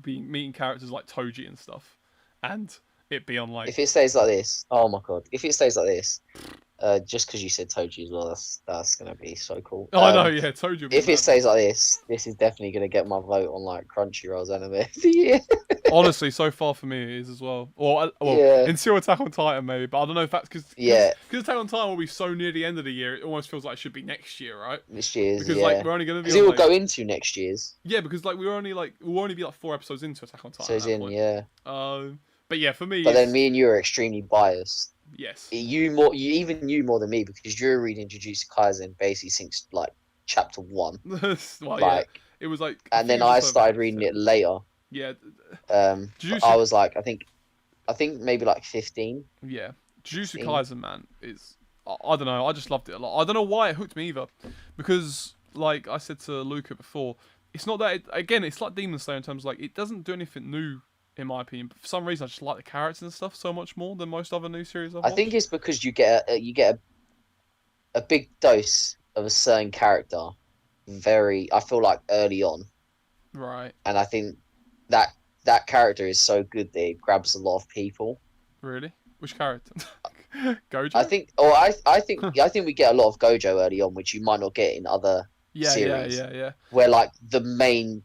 Be meeting characters like Toji and stuff, and it be on like if it stays like this, oh my god, if it stays like this, Just because you said Toji as well, that's gonna be so cool. Oh, I know, yeah, Toji. If it stays like this is definitely gonna get my vote on like Crunchyroll's anime of the year. Honestly, so far for me it is as well. Well, Yeah. until Attack on Titan maybe, but I don't know if that's because Attack on Titan will be so near the end of the year. It almost feels like it should be next year, right? Next year's, because like we're only gonna be. Because it will go into next year's. Yeah, because like we'll only be like 4 episodes into Attack on Titan. So it's in, yeah. But yeah, for me. But then me and you are extremely biased. Yes. You more than me because you're reading Jujutsu Kaisen basically since like chapter 1. Well, yeah. It was like. And then I started reading it later. Yeah. I was like, I think maybe like 15. Yeah. Jujutsu Kaisen, man, is I don't know. I just loved it a lot. I don't know why it hooked me either, because like I said to Luca before, it's not that. It's like Demon Slayer in terms of like it doesn't do anything new. In my opinion, but for some reason, I just like the characters and stuff so much more than most other new series I've watched. I think it's because you get a big dose of a certain character, I feel like early on, right? And I think that character is so good that it grabs a lot of people. Really? Which character? Gojo? I think we get a lot of Gojo early on, which you might not get in other series. Yeah. Where like the main,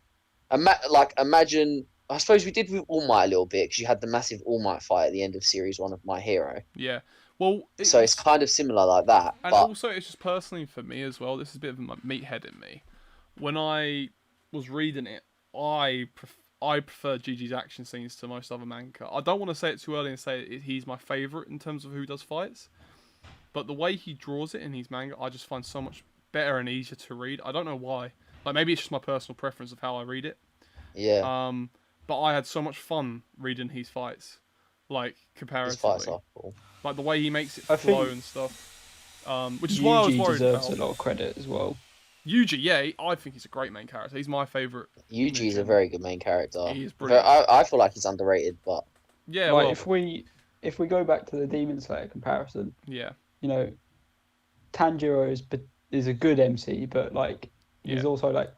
imagine. I suppose we did with All Might a little bit because you had the massive All Might fight at the end of series 1 of My Hero. Yeah, well, so it's kind of similar like that. And also, it's just personally for me as well. This is a bit of a meathead in me. When I was reading it, I prefer Gigi's action scenes to most other manga. I don't want to say it too early and say he's my favorite in terms of who does fights, but the way he draws it in his manga, I just find so much better and easier to read. I don't know why. Like maybe it's just my personal preference of how I read it. Yeah. But I had so much fun reading his fights, like comparatively. His fights are cool. Like the way he makes it flow and stuff. Which is why I was worried deserves a lot of credit as well. Yuji, yeah, I think he's a great main character. He's my favourite. Yuji is a very good main character. He is brilliant. I feel like he's underrated, but yeah. Like if we go back to the Demon Slayer comparison, yeah, you know, Tanjiro is a good MC, but like he's also like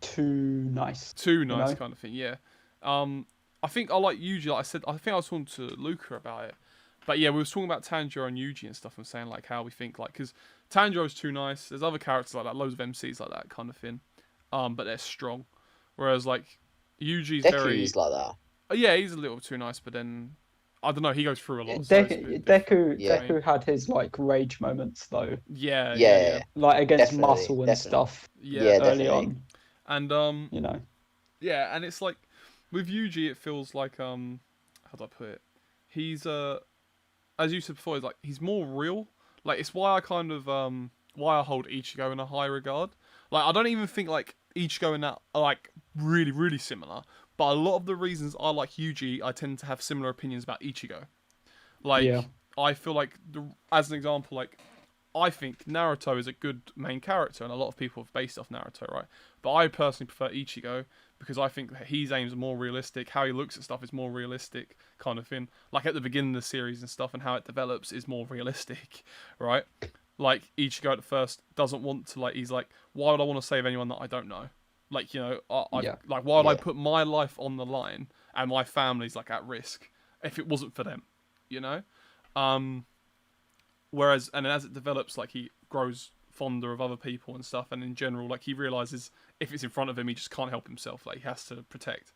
too nice. Kind of thing. Yeah. I think I like Yuji. Like I said, I think I was talking to Luca about it. But yeah, we were talking about Tanjiro and Yuji and stuff and saying like how we think like, because Tanjiro's too nice. There's other characters like that, loads of MCs like that kind of thing. But they're strong. Whereas like Yuji's Deku's like that. Yeah, he's a little too nice, but then I don't know, he goes through a lot. Deku had his like rage moments though. Yeah. Like against Muscle and stuff. Yeah, early on. And you know. Yeah, and it's like with Yuji, it feels like how do I put it? He's as you said before, he's more real. Like it's why I kind of why I hold Ichigo in a high regard. Like I don't even think like Ichigo and that are like really really similar. But a lot of the reasons I like Yuji, I tend to have similar opinions about Ichigo. Like I feel like as an example, like I think Naruto is a good main character, and a lot of people have based off Naruto, right? But I personally prefer Ichigo because I think his aims are more realistic. How he looks at stuff is more realistic, kind of thing. Like at the beginning of the series and stuff, and how it develops is more realistic, right? Like Ichigo at the first doesn't want to he's like, why would I want to save anyone that I don't know? Like, you know, like why would I put my life on the line and my family's like at risk if it wasn't for them, you know? Whereas, and as it develops, like he grows fonder of other people and stuff, and in general, like he realizes if it's in front of him, he just can't help himself. Like he has to protect,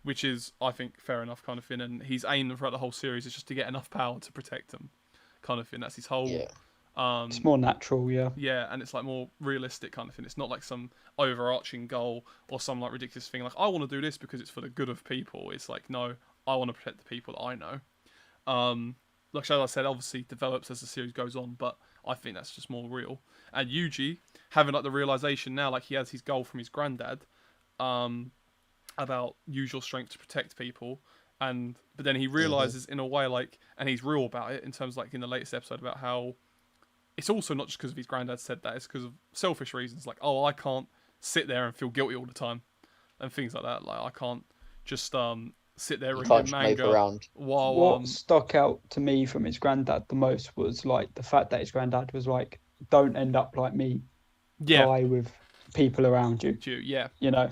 which is, I think, fair enough kind of thing. And his aim throughout the whole series is just to get enough power to protect them, kind of thing. That's his whole. Yeah. It's more natural, yeah. Yeah, and it's like more realistic kind of thing. It's not like some overarching goal or some like ridiculous thing. Like I want to do this because it's for the good of people. It's like no, I want to protect the people that I know. Like as I said, obviously develops as the series goes on, but I think that's just more real. And Yuji having like the realization now, like he has his goal from his granddad, about use your strength to protect people, but then he realizes in a way like, and he's real about it in terms of, like in the latest episode about how it's also not just because of his granddad said that, it's because of selfish reasons. Like, oh, I can't sit there and feel guilty all the time, and things like that. Like I can't just sit there reading manga. What stuck out to me from his granddad the most was like the fact that his granddad was like, "Don't end up like me, die with people around you." Yeah, you know.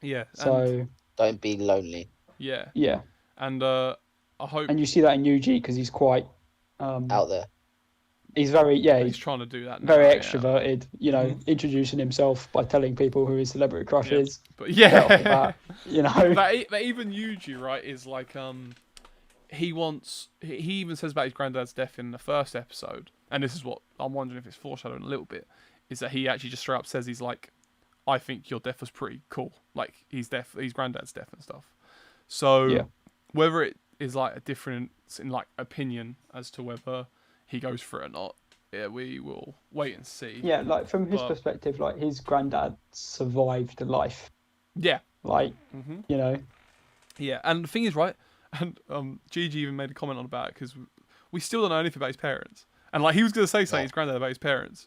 Yeah. So don't be lonely. Yeah. Yeah. And I hope. And you see that in Yuji because he's quite out there. he's very he's trying to do that now, very extroverted, you know, introducing himself by telling people who his celebrity crush is. But yeah, off the bat, you know. But even Yuji, right, is like he even says about his granddad's death in the first episode, and this is what I'm wondering if it's foreshadowing a little bit, is that he actually just straight up says he's like, I think your death was pretty cool, like his granddad's death and stuff. So whether it is like a difference in like opinion as to whether he goes for it or not, we will wait and see. Yeah, like from his perspective, like his granddad survived life. Yeah. Like, you know. Yeah, and the thing is, right, and Gigi even made a comment on about it, because we still don't know anything about his parents. And like he was going to say something his granddad about his parents.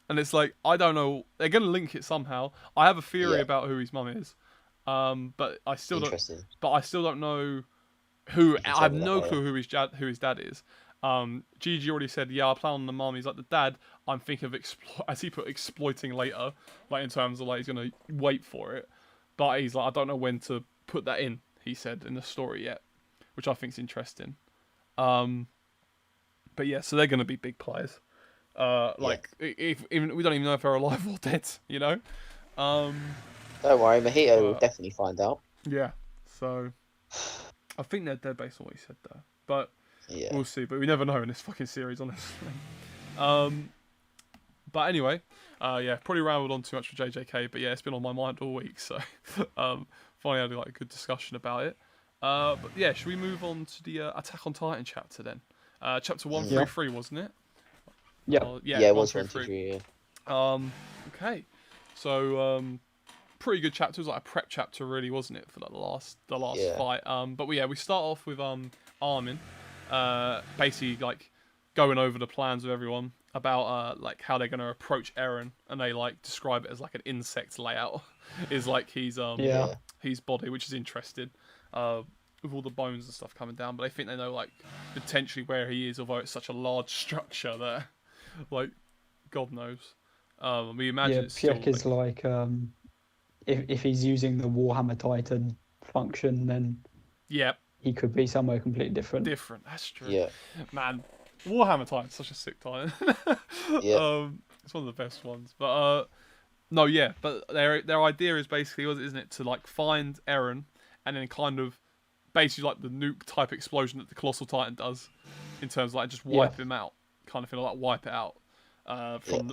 And it's like, I don't know, they're going to link it somehow. I have a theory about who his mum is. But I still don't know who. I have no clue who his dad is. Gigi already said, I plan on the mum. He's like, the dad, I'm thinking of as he put, exploiting later, like in terms of like he's gonna wait for it. But he's like, I don't know when to put that in. He said in the story yet, which I think's interesting. But yeah, so they're gonna be big players. Like if even we don't even know if they're alive or dead. You know. Don't worry, Mojito will definitely find out. Yeah. So I think they're dead based on what he said there, but. Yeah. We'll see, but we never know in this fucking series, honestly. But anyway, probably rambled on too much for JJK, but yeah, it's been on my mind all week, so finally had like a good discussion about it. But yeah, should we move on to the Attack on Titan chapter then? Chapter 133, wasn't it? Yeah. Yeah, it was 133. Yeah. Okay, so pretty good chapter. It was like a prep chapter, really, wasn't it, for like the last fight? But we start off with Armin. Basically like going over the plans with everyone about like how they're going to approach Eren, and they like describe it as like an insect layout is like his body, which is interesting, with all the bones and stuff coming down, but they think they know like potentially where he is, although it's such a large structure there, like God knows. We imagine it's still, is like if he's using the Warhammer Titan function, then he could be somewhere completely different. That's true. Yeah. Man, Warhammer Titan's such a sick Titan. It's one of the best ones. But but their idea is basically, isn't it, to like find Eren and then kind of basically like the nuke type explosion that the Colossal Titan does, in terms of like just wipe him out, kind of thing, like wipe it out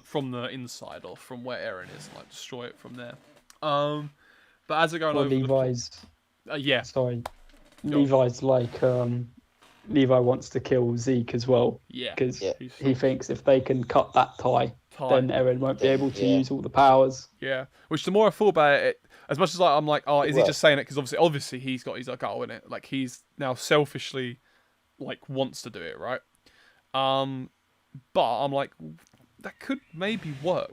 from the inside or from where Eren is, like destroy it from there. But as they're going over Levi's sorry. Levi's like Levi wants to kill Zeke as well. Yeah. Because he thinks if they can cut that tie, then Eren won't be able to use all the powers. Yeah. Which the more I thought about it, as much as like I'm like, is he just saying it because obviously he's got his goal in it. Like he's now selfishly like wants to do it, right? But I'm like, that could maybe work.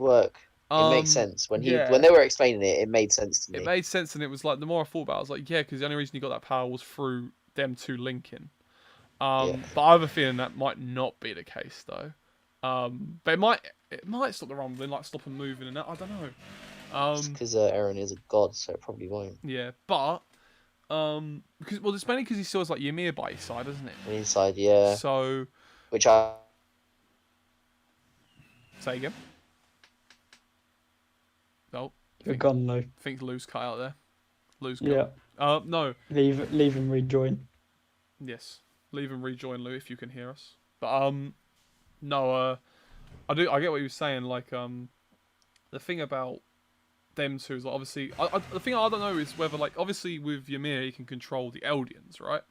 It makes sense when they were explaining it. It made sense to me. It made sense, and it was like the more I thought about it, I was like, because the only reason he got that power was through them two linking. But I have a feeling that might not be the case though. But it might stop the rumbling, like stop them moving, and that, I don't know. Because Eren is a god, so it probably won't. Yeah, but because it's mainly because he still has like Ymir by his side, isn't it? Inside, yeah. So, which I say again. No. You're gone, Lou. I think Lou's cut out there. Lou's gone. Yeah. No. Leave and rejoin. Yes. Leave and rejoin, Lou, if you can hear us. But no. I get what you were saying. Like the thing about them two is like, obviously the thing I don't know is whether like obviously with Ymir he can control the Eldians, right?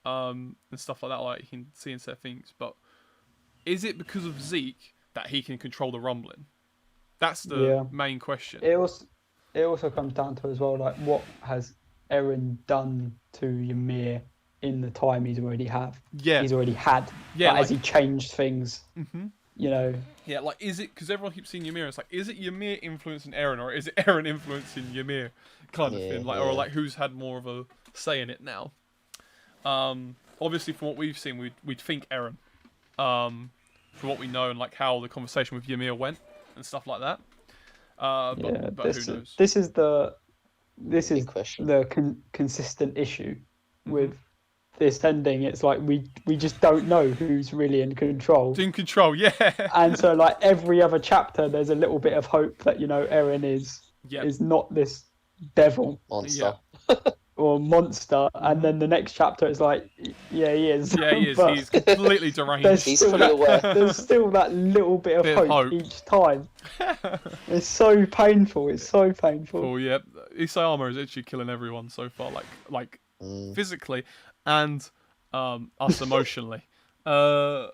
And stuff like that. Like he can see and say things. But is it because of Zeke that he can control the rumbling? That's the main question. It also comes down to as well, like what has Eren done to Ymir in the time he's already had? Yeah, he's already had. Yeah, like, has he changed things? Mm-hmm. You know. Yeah, like is it because everyone keeps seeing Ymir? It's like, is it Ymir influencing Eren, or is it Eren influencing Ymir? Kind of thing. Like, or like who's had more of a say in it now? Obviously, from what we've seen, we'd think Eren. From what we know and like how the conversation with Ymir went and stuff like that. But who knows? This is the consistent issue with this ending, it's like we just don't know who's really in control. In control, yeah. And so like every other chapter, there's a little bit of hope that Eren is not this devil monster. Or monster, and then the next chapter is like, he is. Yeah, he is. He's completely deranged. He's fully aware. There's still that little bit of hope each time. It's so painful. It's so painful. Oh yeah, Isayama is actually killing everyone so far, like physically and us emotionally. But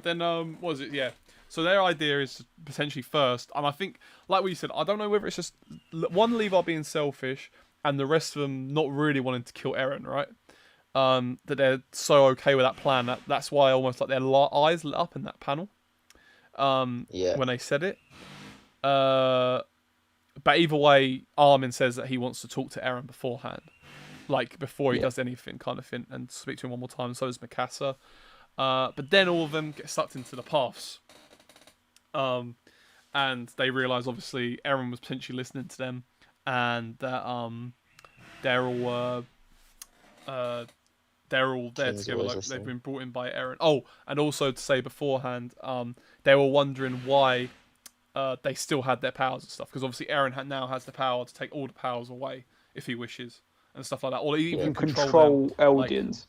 then what was it? Yeah. So their idea is to potentially first, and I think, like we said, I don't know whether it's just one Levi being selfish, and the rest of them not really wanting to kill Eren, right? That they're so okay with that plan. That's why almost like their eyes lit up in that panel. When they said it. But either way, Armin says that he wants to talk to Eren beforehand. Like, before he does anything, kind of thing, and speak to him one more time. So does Mikasa. But then all of them get sucked into the paths. And they realise, obviously, Eren was potentially listening to them. And that they're all there together. Like, they've been brought in by Eren. Oh, and also to say beforehand, they were wondering why they still had their powers and stuff, because obviously Eren now has the power to take all the powers away if he wishes and stuff like that, or even control Eldians.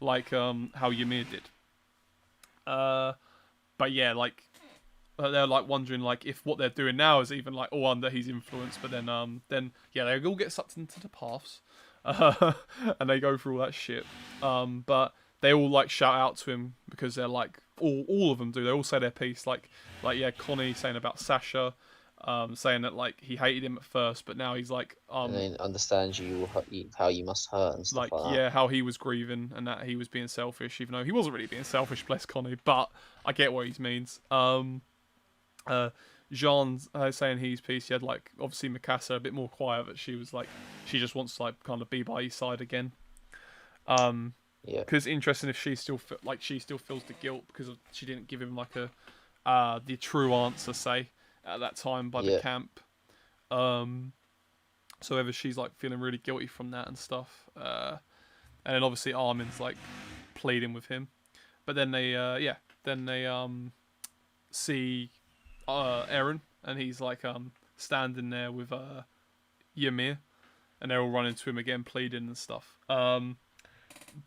Like how Ymir did. But yeah, like. They're like wondering like if what they're doing now is even like all under his influence, but then they all get sucked into the paths, and they go through all that shit. But they all like shout out to him because they're like all of them do. They all say their piece. Like Connie saying about Sasha, saying that like he hated him at first, but now he's like and then understands how you must hurt and stuff like that. How he was grieving and that he was being selfish, even though he wasn't really being selfish. Bless Connie, but I get what he means. Jean's saying his piece. He had like obviously Mikasa a bit more quiet, but she was like she just wants to like kind of be by his side again. Because interesting if she still feels the guilt because she didn't give him like the true answer, say at that time by the camp. So whether she's like feeling really guilty from that and stuff, and then obviously Armin's like pleading with him, but then they see Eren, and he's like standing there with Ymir, and they're all running to him again, pleading and stuff. Then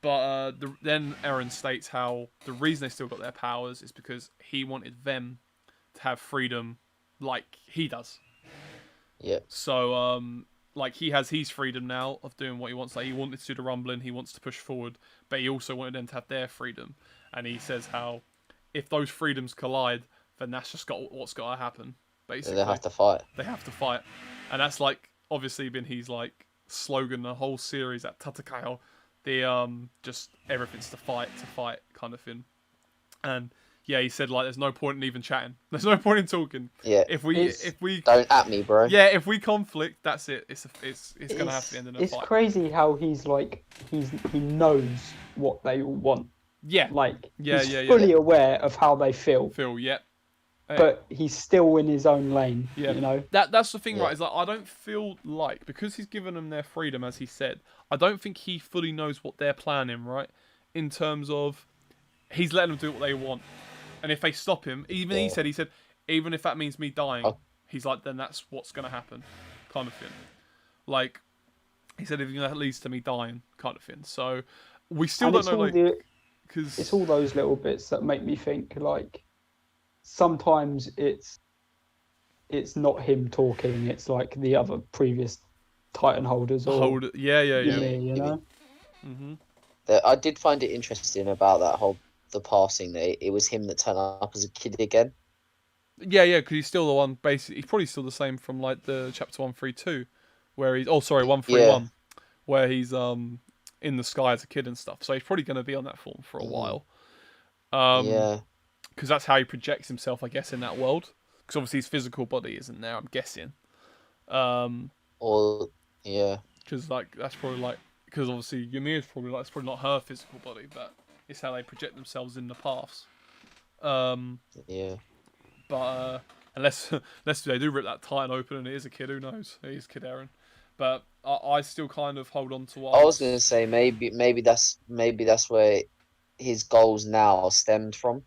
Eren states how the reason they still got their powers is because he wanted them to have freedom like he does. Yeah. So like he has his freedom now of doing what he wants. Like he wanted to do the rumbling, he wants to push forward, but he also wanted them to have their freedom. And he says how if those freedoms collide, then that's just what's got to happen. Basically, they have to fight. They have to fight, and that's like obviously been his like slogan the whole series at Tatakayo. The just everything's to fight kind of thing. And yeah, he said like there's no point in even chatting. There's no point in talking. Yeah. If we don't at me, bro. Yeah, if we conflict, that's it. It's gonna have to end in a fight. It's crazy how he's like he knows what they all want. Yeah. Like he's fully aware of how they feel. But he's still in his own lane, you know? That's the thing, right? Is like I don't feel like, because he's given them their freedom, as he said, I don't think he fully knows what they're planning, right? In terms of, he's letting them do what they want. And if they stop him, even he said, even if that means me dying, he's like, then that's what's going to happen, kind of thing. Like, he said, if that leads to me dying, kind of thing. So, we still don't know, like, because... It's all those little bits that make me think, like, sometimes it's not him talking, it's like the other previous Titan holders or you know. I did find it interesting about the passing there. It was him that turned up as a kid again. Because he's still the one. Basically, he's probably still the same from like the chapter 132, where he's 131, where he's in the sky as a kid and stuff. So he's probably going to be on that form for a while. Because that's how he projects himself, I guess, in that world. Because obviously his physical body isn't there, I'm guessing. Because like that's probably like, because obviously Ymir is probably like, it's probably not her physical body, but it's how they project themselves in the paths. But unless they do rip that Titan open and it is a kid, who knows? It is Kid Eren. But I still kind of hold on to what I was gonna say maybe that's where his goals now stemmed from,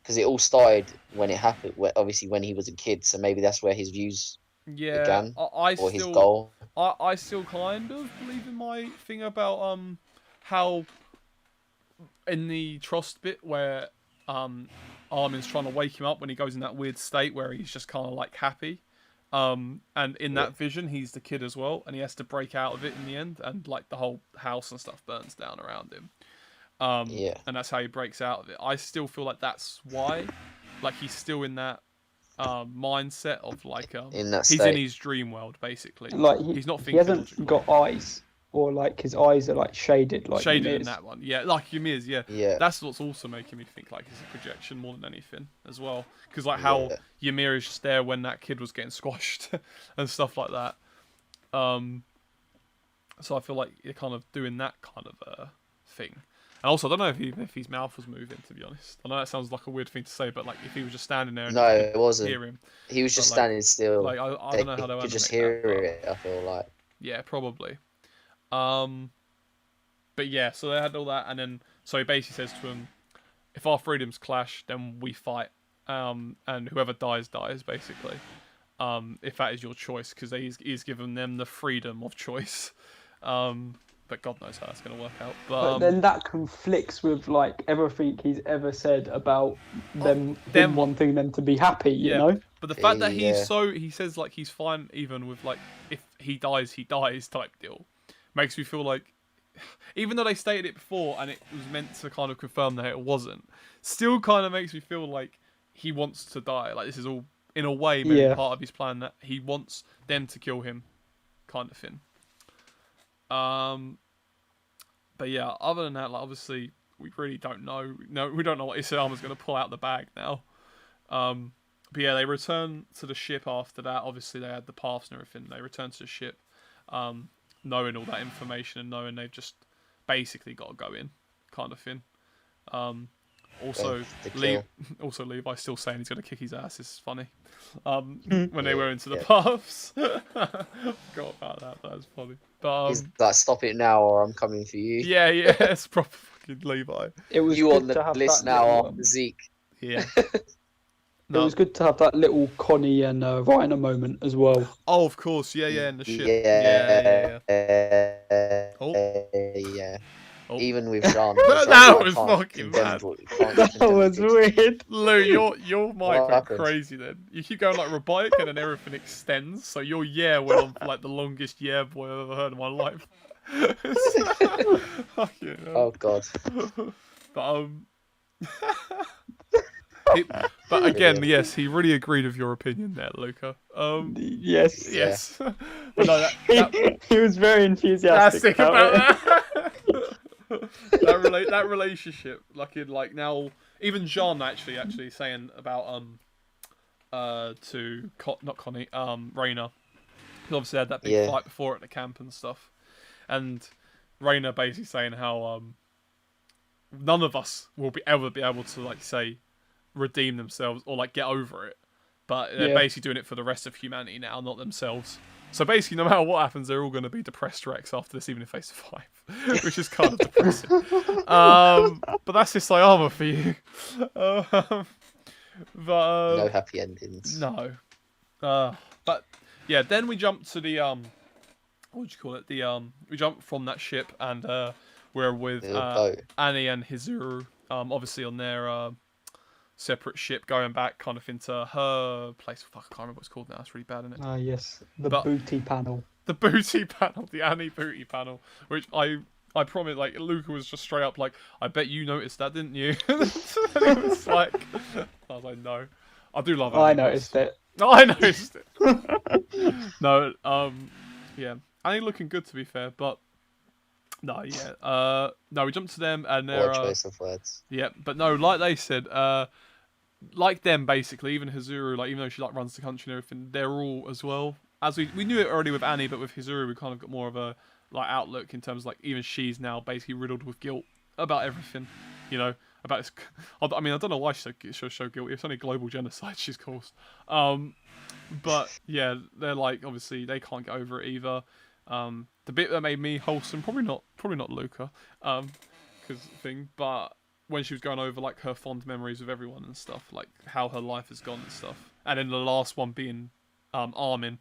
because it all started when it happened. Obviously, when he was a kid, so maybe that's where his views began, or his goal. I still kind of believe in my thing about how in the trust bit where Armin's trying to wake him up when he goes in that weird state where he's just kind of like happy. And in that vision, he's the kid as well, and he has to break out of it in the end, and like the whole house and stuff burns down around him. And that's how he breaks out of it. I still feel like that's why, like he's still in that mindset of like in that he's state. in his dream world basically. Like he's not thinking. He hasn't logically. got eyes, or like his eyes are like shaded, like shaded Ymir's. in that one. Yeah, like Ymir's. Yeah. Yeah. That's what's also making me think like it's a projection more than anything as well, because like how Ymir is just there when that kid was getting squashed and stuff like that. So I feel like you're kind of doing that kind of thing. And also, I don't know if his mouth was moving, to be honest. I know that sounds like a weird thing to say, but like if he was just standing there and No, it wasn't. hear him. He was just like, standing still. Like I don't know how they could just animate hear that, it, I feel like. yeah, probably. But yeah, so they had all that, and then so he basically says to him, "If our freedoms clash, then we fight, and whoever dies, basically. If that is your choice, because he's given them the freedom of choice. But God knows how that's going to work out. But then that conflicts with like everything he's ever said about them wanting them to be happy, you know? But the fact that he says like he's fine even with like if he dies type deal, makes me feel like, even though they stated it before and it was meant to kind of confirm that it wasn't, still kind of makes me feel like he wants to die. Like this is all in a way maybe part of his plan, that he wants them to kill him, kind of thing. But yeah, other than that, like obviously we really don't know. No, we don't know what Isayama's going to pull out the bag now. But yeah, they return to the ship after that. Obviously they had the paths and everything. They return to the ship, knowing all that information and knowing they've just basically got to go in, kind of thing. Also Levi still saying he's going to kick his ass is funny. When they were into the paths. Forgot about that. That was funny. But he's like, stop it now or I'm coming for you. Yeah, it's proper fucking Levi. It was you good on the to have list that now little, after Zeke. Yeah. It was good to have that little Connie and Reiner moment as well. Oh, of course. Yeah, in the ship. Yeah. Oh. Even with John. That was fucking mad. That was weird. Lou, your mic went crazy then. You keep going like robotic and then everything extends. So your went on for like the longest boy I've ever heard in my life. Oh God. But again, yes, he really agreed with your opinion there, Luca. Yes. But no, he was very enthusiastic about that. that relationship, like now, even Jean actually saying about to not Connie, Raina, who obviously had that big fight before at the camp and stuff, and Raina basically saying how none of us will ever be able to like say redeem themselves or like get over it, but they're basically doing it for the rest of humanity now, not themselves. So basically, no matter what happens, they're all going to be depressed wrecks after this, even if they survive, which is kind of depressing. But that's Isayama for you. No happy endings. No. But yeah, then we jump to the what would you call it? We jump from that ship and we're with Annie and Hizuru, obviously on their separate ship going back kind of into her place. Fuck, I can't remember what it's called now. It's really bad, isn't it? Yes. The booty panel. The booty panel. The Annie booty panel. Which I promise, like, Luca was just straight up like, I bet you noticed that, didn't you? And it was like, I was like, no. I do love Annie. I noticed it. I noticed it. No, yeah. Annie looking good, to be fair, but no, yeah. No, we jump to them and they're... What a choice of words. Yeah, but no, like they said, like them basically, even Hizuru, like even though she like runs the country and everything, they're all as well. As we knew it already with Annie, but with Hizuru we kind of got more of a like outlook in terms of like even she's now basically riddled with guilt about everything, you know, about this. I mean, I don't know why she's so guilty. It's only global genocide she's caused. But yeah, they're like obviously they can't get over it either. The bit that made me wholesome, probably not Luca, but when she was going over like her fond memories of everyone and stuff, like how her life has gone and stuff, and then the last one being Armin.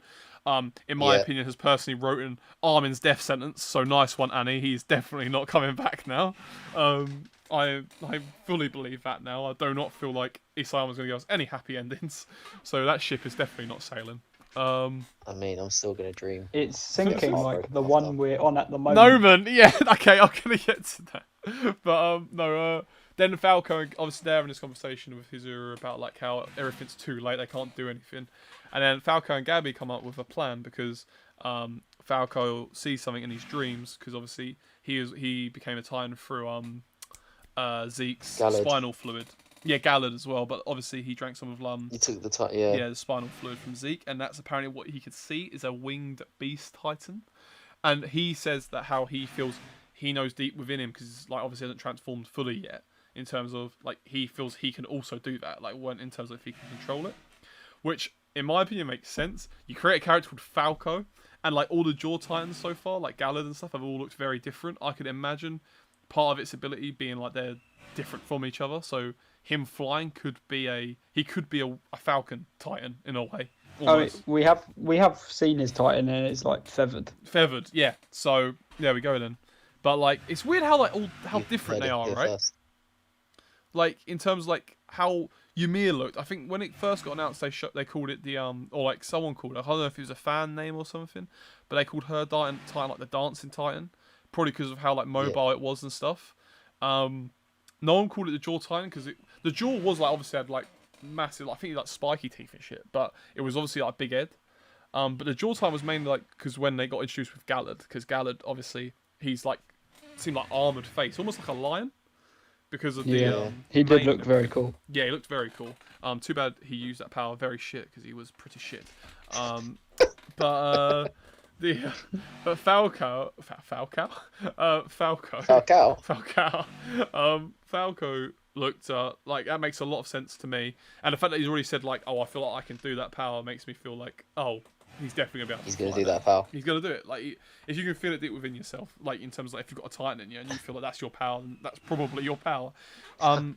In my opinion, has personally written Armin's death sentence. So nice one, Annie. He's definitely not coming back now. I fully believe that now. I do not feel like Isayama's going to give us any happy endings. So that ship is definitely not sailing. I mean, I'm still going to dream. It's sinking like the one we're on at the moment. Noman, yeah. Okay, I'm going to get to that. But then Falco, obviously they're having this conversation with Hizuru about like how everything's too late, they can't do anything. And then Falco and Gabby come up with a plan because Falco sees something in his dreams because obviously he became a Titan through Zeke's spinal fluid. Yeah, Gallad as well, but obviously he drank some of He took the the spinal fluid from Zeke, and that's apparently what he could see is a winged beast Titan. And he says that how he feels, he knows deep within him because like obviously hasn't transformed fully yet. In terms of like he feels he can also do that, like in terms of if he can control it, which in my opinion makes sense. You create a character called Falco, and like all the Jaw Titans so far, like Gallad and stuff, have all looked very different. I could imagine part of its ability being like they're different from each other. So him flying could be a Falcon Titan in a way. Almost. Oh, we have seen his Titan and it's like feathered. Feathered, yeah. So there we go then. But like it's weird how like how different they are, right? First. Like in terms of like how Ymir looked. I think when it first got announced, they called it the or like someone called it. I don't know if it was a fan name or something, but they called her Titan like the Dancing Titan, probably because of how like mobile it was and stuff. No one called it the Jaw Titan because the jaw was like obviously had like massive. I think he like spiky teeth and shit, but it was obviously like big head. But the Jaw Titan was mainly like because when they got introduced with Gallad, because Gallad obviously he's like seemed like armored face, almost like a lion. Because of the he did look very cool. Yeah, he looked very cool. Too bad he used that power very shit because he was pretty shit. But Falco looked like that makes a lot of sense to me, and the fact that he's already said like, oh, I feel like I can do that power makes me feel like, oh, he's definitely gonna be able to. He's gonna do that power. He's gonna do it. Like if you can feel it deep within yourself, like in terms of like if you've got a Titan in you and you feel like that's your power, then that's probably your power. The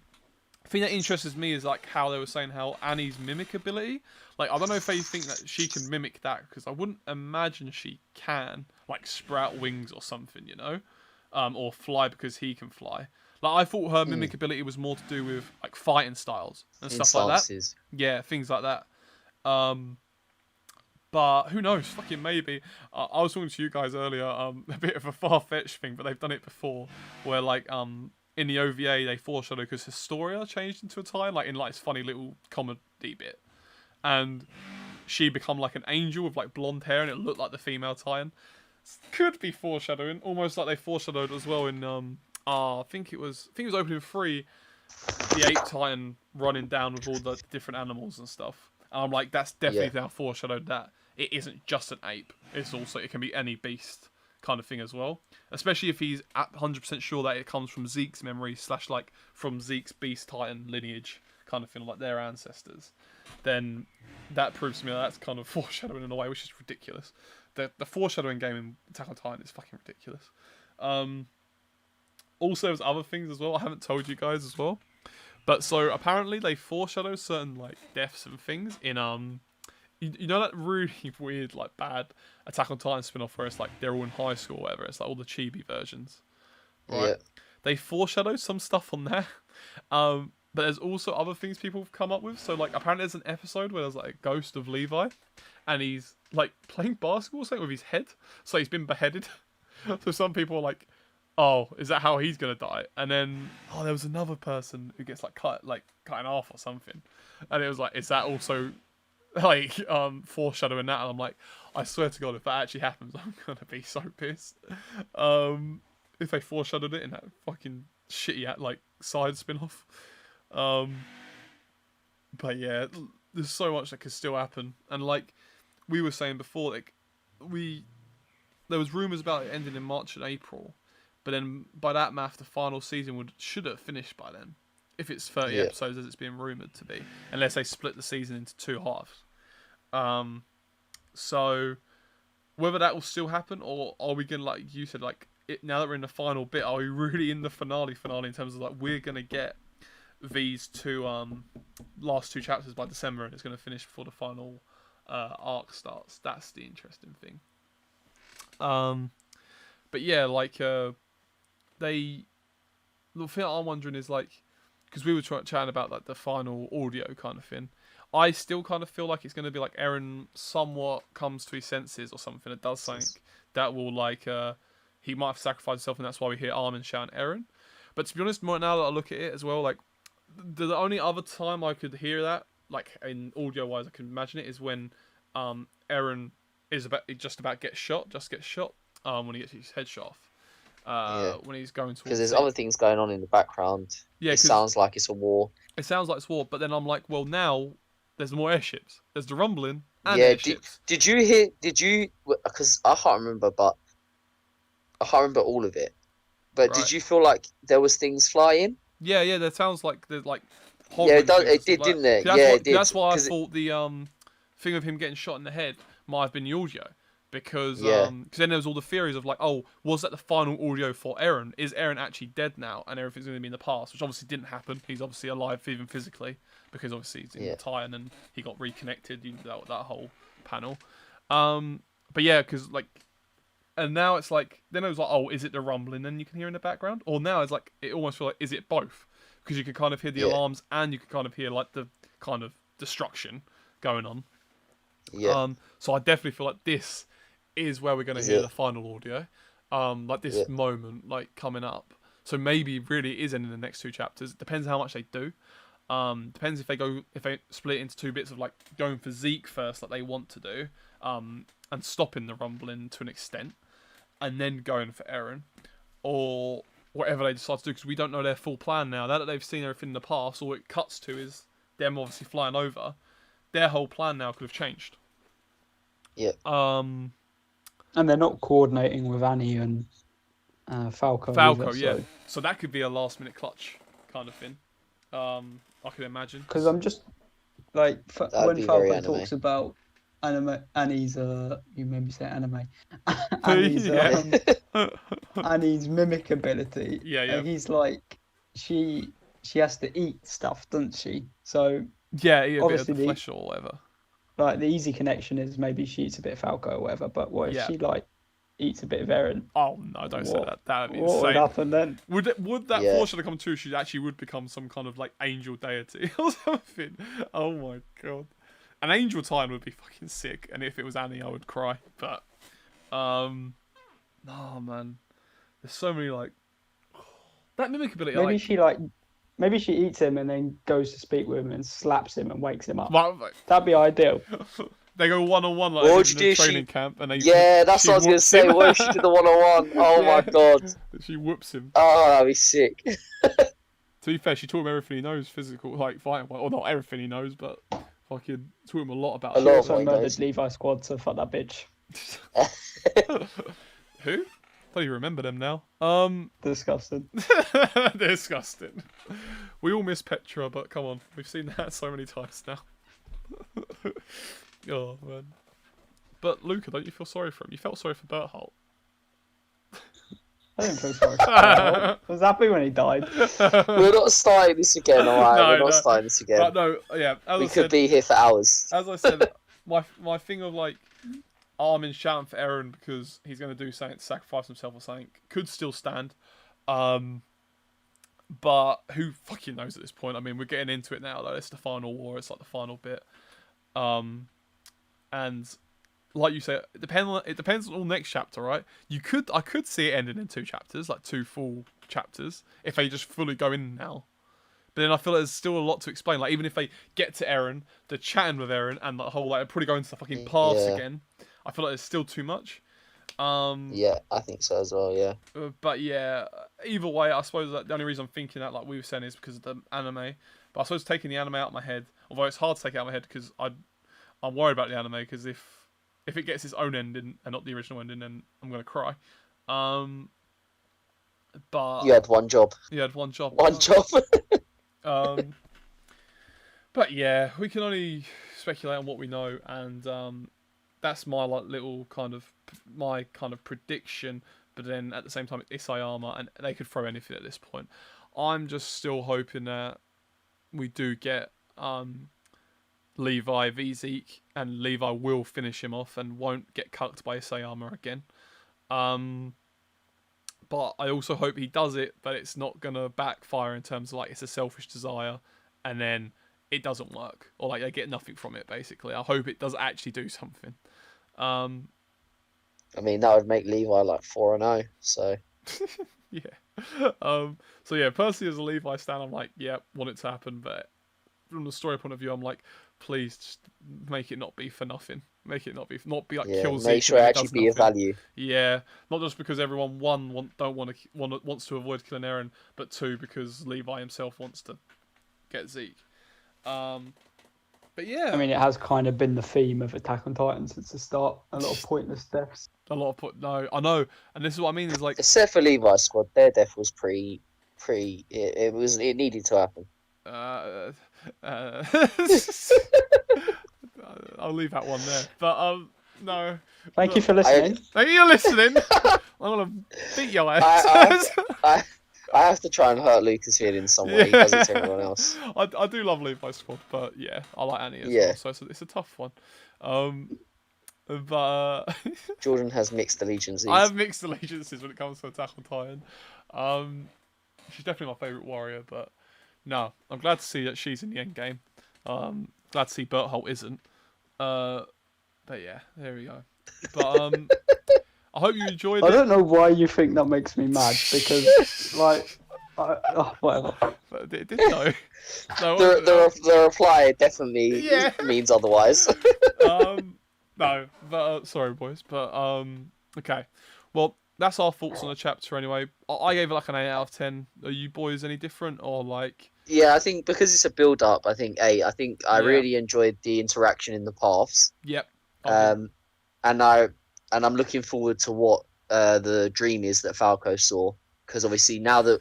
thing that interests me is like how they were saying how Annie's mimic ability. Like I don't know if they think that she can mimic that because I wouldn't imagine she can like sprout wings or something, you know, or fly because he can fly. Like I thought her mimic ability was more to do with like fighting styles and stuff like that. Yeah, things like that. But who knows? Fucking maybe. I was talking to you guys earlier. A bit of a far-fetched thing, but they've done it before. Where like in the OVA they foreshadow because Historia changed into a Titan, like in like this funny little comedy bit, and she become like an angel with like blonde hair, and it looked like the female Titan. Could be foreshadowing, almost like they foreshadowed as well in I think it was opening 3, the Ape Titan running down with all the different animals and stuff. And I'm like, that's definitely now foreshadowed that it isn't just an ape. It can be any beast kind of thing as well. Especially if he's 100% sure that it comes from Zeke's memory / like from Zeke's Beast Titan lineage kind of thing, like their ancestors. Then that proves to me that's kind of foreshadowing in a way, which is ridiculous. The foreshadowing game in Attack on Titan is fucking ridiculous. Also, there's other things as well I haven't told you guys as well. But so apparently they foreshadow certain like deaths and things in you know that really weird like bad Attack on Titan spin-off where it's like they're all in high school or whatever. It's like all the chibi versions, right? Yeah. They foreshadow some stuff on there. But there's also other things people have come up with. So like apparently there's an episode where there's like a ghost of Levi, and he's like playing basketball or something with his head. So he's been beheaded. So some people are like, oh, is that how he's gonna die? And then, there was another person who gets cut in half or something, and it was like, is that also like foreshadowing that? And I'm like, I swear to God, if that actually happens, I'm gonna be so pissed. If they foreshadowed it in that fucking shitty like side spin-off. But yeah, there's so much that could still happen, and like we were saying before, like there was rumours about it ending in March and April. But then, by that math, the final season should have finished by then, if it's 30 episodes as it's being rumoured to be, unless they split the season into 2 halves. So whether that will still happen, or are we gonna, like you said, like now that we're in the final bit, are we really in the finale in terms of like we're gonna get these two last two chapters by December, and it's gonna finish before the final arc starts. That's the interesting thing. But yeah, like the thing I'm wondering is like, because we were chatting about like the final audio kind of thing. I still kind of feel like it's going to be like Eren somewhat comes to his senses or something. It does something that will like he might have sacrificed himself, and that's why we hear Armin shouting Eren. But to be honest, more now that I look at it as well, like the only other time I could hear that, like in audio wise, I can imagine it is when Eren is just about gets shot when he gets his head shot off. When he's going towards, because there's other things going on in the background. Yeah, it sounds like it's a war. It sounds like it's war, but then I'm like, well, now there's more airships. There's the rumbling and airships. Did you hear? Because I can't remember, but I can't remember all of it. But did you feel like there was things flying? Yeah. That sounds like there's like. Yeah, it did, didn't it? It did. That's why I thought the thing of him getting shot in the head might have been the audio. Because then there was all the theories of like, oh, was that the final audio for Eren? Is Eren actually dead now and everything's going to be in the past? Which obviously didn't happen. He's obviously alive even physically because obviously he's in the Titan and he got reconnected. That whole panel. But yeah, because like, and now it's like, then it was like, oh, is it the rumbling then you can hear in the background? Or now it's like, it almost feels like, is it both? Because you can kind of hear the alarms and you can kind of hear like the kind of destruction going on. Yeah. So I definitely feel like this is where we're going to hear the final audio, like this moment, like coming up. So maybe really it is in the next two chapters. Depends how much they do. Depends if they split it into two bits of like going for Zeke first, like they want to do, and stopping the rumbling to an extent, and then going for Eren, or whatever they decide to do, because we don't know their full plan now. Now that they've seen everything in the past, all it cuts to is them obviously flying over. Their whole plan now could have changed. Yeah. And they're not coordinating with Annie and Falco. Either, yeah. So that could be a last-minute clutch kind of thing. I could imagine. Because I'm just like when Falco talks about Annie's you made me say anime. Annie's mimic ability. Yeah. He's like she has to eat stuff, doesn't she? So eat a bit of the flesh or whatever. Like the easy connection is maybe she eats a bit of Falco or whatever, but what if she like eats a bit of Eren? Oh no, don't say that. That would be insane. What would happen then? Would that fortune come true? She actually would become some kind of like angel deity or something. Oh my god, an angel Titan would be fucking sick. And if it was Annie, I would cry. But no man, there's so many like that mimic ability. Maybe she eats him and then goes to speak with him and slaps him and wakes him up. That'd be ideal. They go one-on-one like in the training camp. And that's what I was going to say. What if she did the one-on-one? Oh my god. She whoops him. Oh, that'd be sick. To be fair, she taught him everything he knows, physical, like fighting. Or not everything he knows, but fucking taught him a lot about it. She also murdered Levi Squad, so fuck that bitch. Who? I don't even remember them now. Disgusting. Disgusting. We all miss Petra, but come on, we've seen that so many times now. Oh man. But Luca, don't you feel sorry for him? You felt sorry for Berthold. I didn't feel sorry for Berthold. I was happy when he died. We're not starting this again, alright? We're not starting this again. But no, yeah. We could be here for hours. As I said, my thing of like Armin shouting for Eren because he's going to do something to sacrifice himself or something could still stand. But who fucking knows at this point? I mean, we're getting into it now, though. It's the final war. It's like the final bit. And like you say, it depends on the next chapter, right? I could see it ending in 2 chapters, like 2 full chapters, if they just fully go in now. But then I feel like there's still a lot to explain. Like even if they get to Eren, they're chatting with Eren, and the whole like probably go into the fucking past again. I feel like there's still too much. Yeah, I think so as well. Yeah. But yeah, either way, I suppose that the only reason I'm thinking that, like we were saying, is because of the anime. But I suppose taking the anime out of my head, although it's hard to take it out of my head because I'm worried about the anime because if it gets its own ending and not the original ending, then I'm gonna cry. But you had one job. You had one job. One job. But yeah, we can only speculate on what we know, and that's my little kind of prediction. But then at the same time, it's Isayama, and they could throw anything at this point. I'm just still hoping that we do get Levi v Zeke, and Levi will finish him off and won't get cucked by Isayama again. But I also hope he does it, but it's not gonna backfire in terms of it's a selfish desire, and then it doesn't work, or they get nothing from it. Basically, I hope it does actually do something. I mean, that would make Levi 4-0. So yeah. So yeah, personally as a Levi stan, I'm want it to happen, but from the story point of view, I'm please just make it not be for nothing. Make it not be kill Zeke. Make sure it actually be of value. Yeah, not just because everyone wants to avoid killing Eren, but 2 because Levi himself wants to get Zeke. But yeah, I mean, it has kind of been the theme of Attack on Titan since the start. A lot of pointless deaths. No, I know, and this is what I mean. Is except for Levi's squad, their death was it needed to happen. I'll leave that one there. But no. Thank you for listening. Thank you for listening. I'm gonna beat your ass. I have to try and hurt Lucas' feelings some way. He does it to everyone else. I do love Levi's squad, but yeah, I like Annie as well. So it's a tough one. But Jordan has mixed allegiances. I have mixed allegiances when it comes to Attack on Titan. She's definitely my favourite warrior, but no, I'm glad to see that she's in the end game. Glad to see Berthold isn't. But yeah, there we go. But I hope you enjoyed it. I don't know why you think that makes me mad, because whatever. But it did though. No, the reply definitely means otherwise. No, but sorry, boys. But okay. Well, that's our thoughts on the chapter anyway. I gave it an 8 out of 10. Are you boys any different, or Yeah, I think because it's a build-up, I think 8. I think I really enjoyed the interaction in the paths. Yep. And I'm looking forward to what the dream is that Falco saw, because obviously now that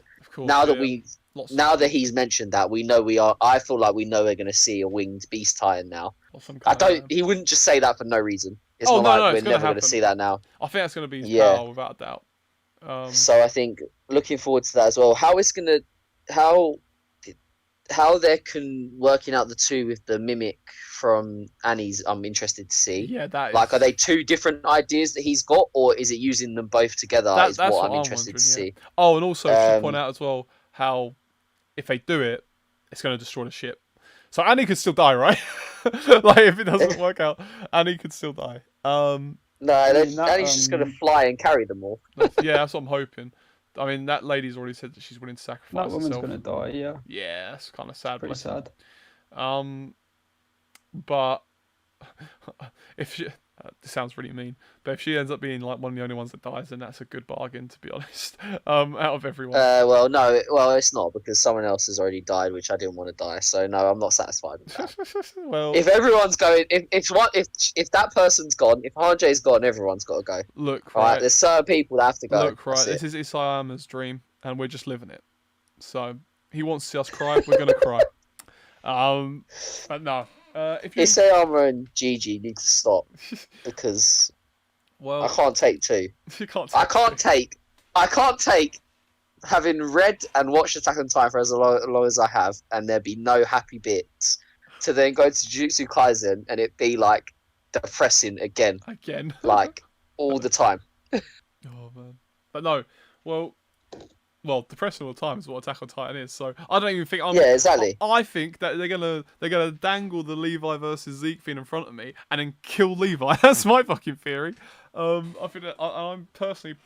he's mentioned that, we know I feel like we know we're going to see a winged beast titan now. He wouldn't just say that for no reason. It's we're never going to see that now. I think that's going to be his power, without a doubt. So I think looking forward to that as well. How they're working out the 2 with the mimic from Annie's, I'm interested to see. Yeah, that is... are they 2 different ideas that he's got, or is it using them both together? That's what I'm interested to see. Oh, and also to point out as well how if they do it, it's going to destroy the ship. So Annie could still die, right? If it doesn't work out, Annie could still die. Annie's just going to fly and carry them all. Yeah, that's what I'm hoping. I mean, that lady's already said that she's willing to sacrifice herself. That woman's going to die, yeah. Yeah, that's kind of sad. Pretty sad. But if she... this sounds really mean, but if she ends up being one of the only ones that dies, then that's a good bargain, to be honest. Out of everyone. It's not, because someone else has already died, which I didn't want to die. So no, I'm not satisfied with that. Well, if everyone's going, if that person's gone, if Hanjay's gone, everyone's got to go. Look, right. There's certain people that have to go. Look, right. This is Isayama's dream, and we're just living it. So he wants to see us cry. We're gonna cry. But no. Isayama and Gigi need to stop, because I can't take 2. You can't. I can't take having read and watched Attack on Titan for as long as I have, and there be no happy bits, to then go to Jujutsu Kaisen and it be depressing again, all the time. Oh man, but no, well, depressing all the time is what Attack on Titan is. So I don't even think. Exactly. I think that they're gonna dangle the Levi versus Zeke thing in front of me and then kill Levi. That's my fucking theory. I think that I'm personally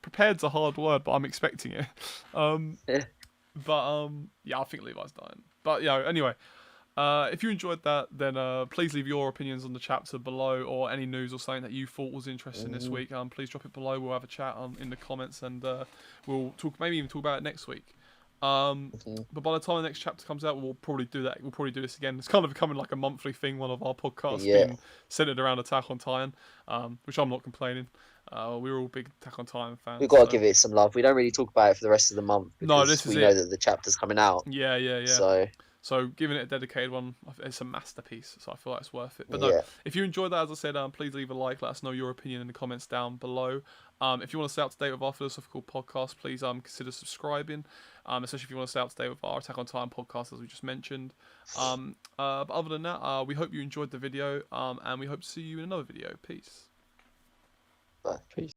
prepared's a hard word, but I'm expecting it. But I think Levi's dying. But anyway. If you enjoyed that, then please leave your opinions on the chapter below, or any news or something that you thought was interesting this week. Please drop it below. We'll have a chat in the comments, and we'll maybe even talk about it next week. But by the time the next chapter comes out, we'll probably do that. We'll probably do this again. It's kind of becoming like a monthly thing. One of our podcasts being centered around Attack on Titan, which I'm not complaining. We're all big Attack on Titan fans. We've got to give it some love. We don't really talk about it for the rest of the month. No, this is we know that the chapter's coming out. Yeah. So giving it a dedicated one, it's a masterpiece. So I feel like it's worth it. But no, if you enjoyed that, as I said, please leave a like. Let us know your opinion in the comments down below. If you want to stay up to date with our Fillersophical Podcast, please consider subscribing. Especially if you want to stay up to date with our Attack on Titan podcast, as we just mentioned. But other than that, we hope you enjoyed the video, and we hope to see you in another video. Peace. Bye. Peace.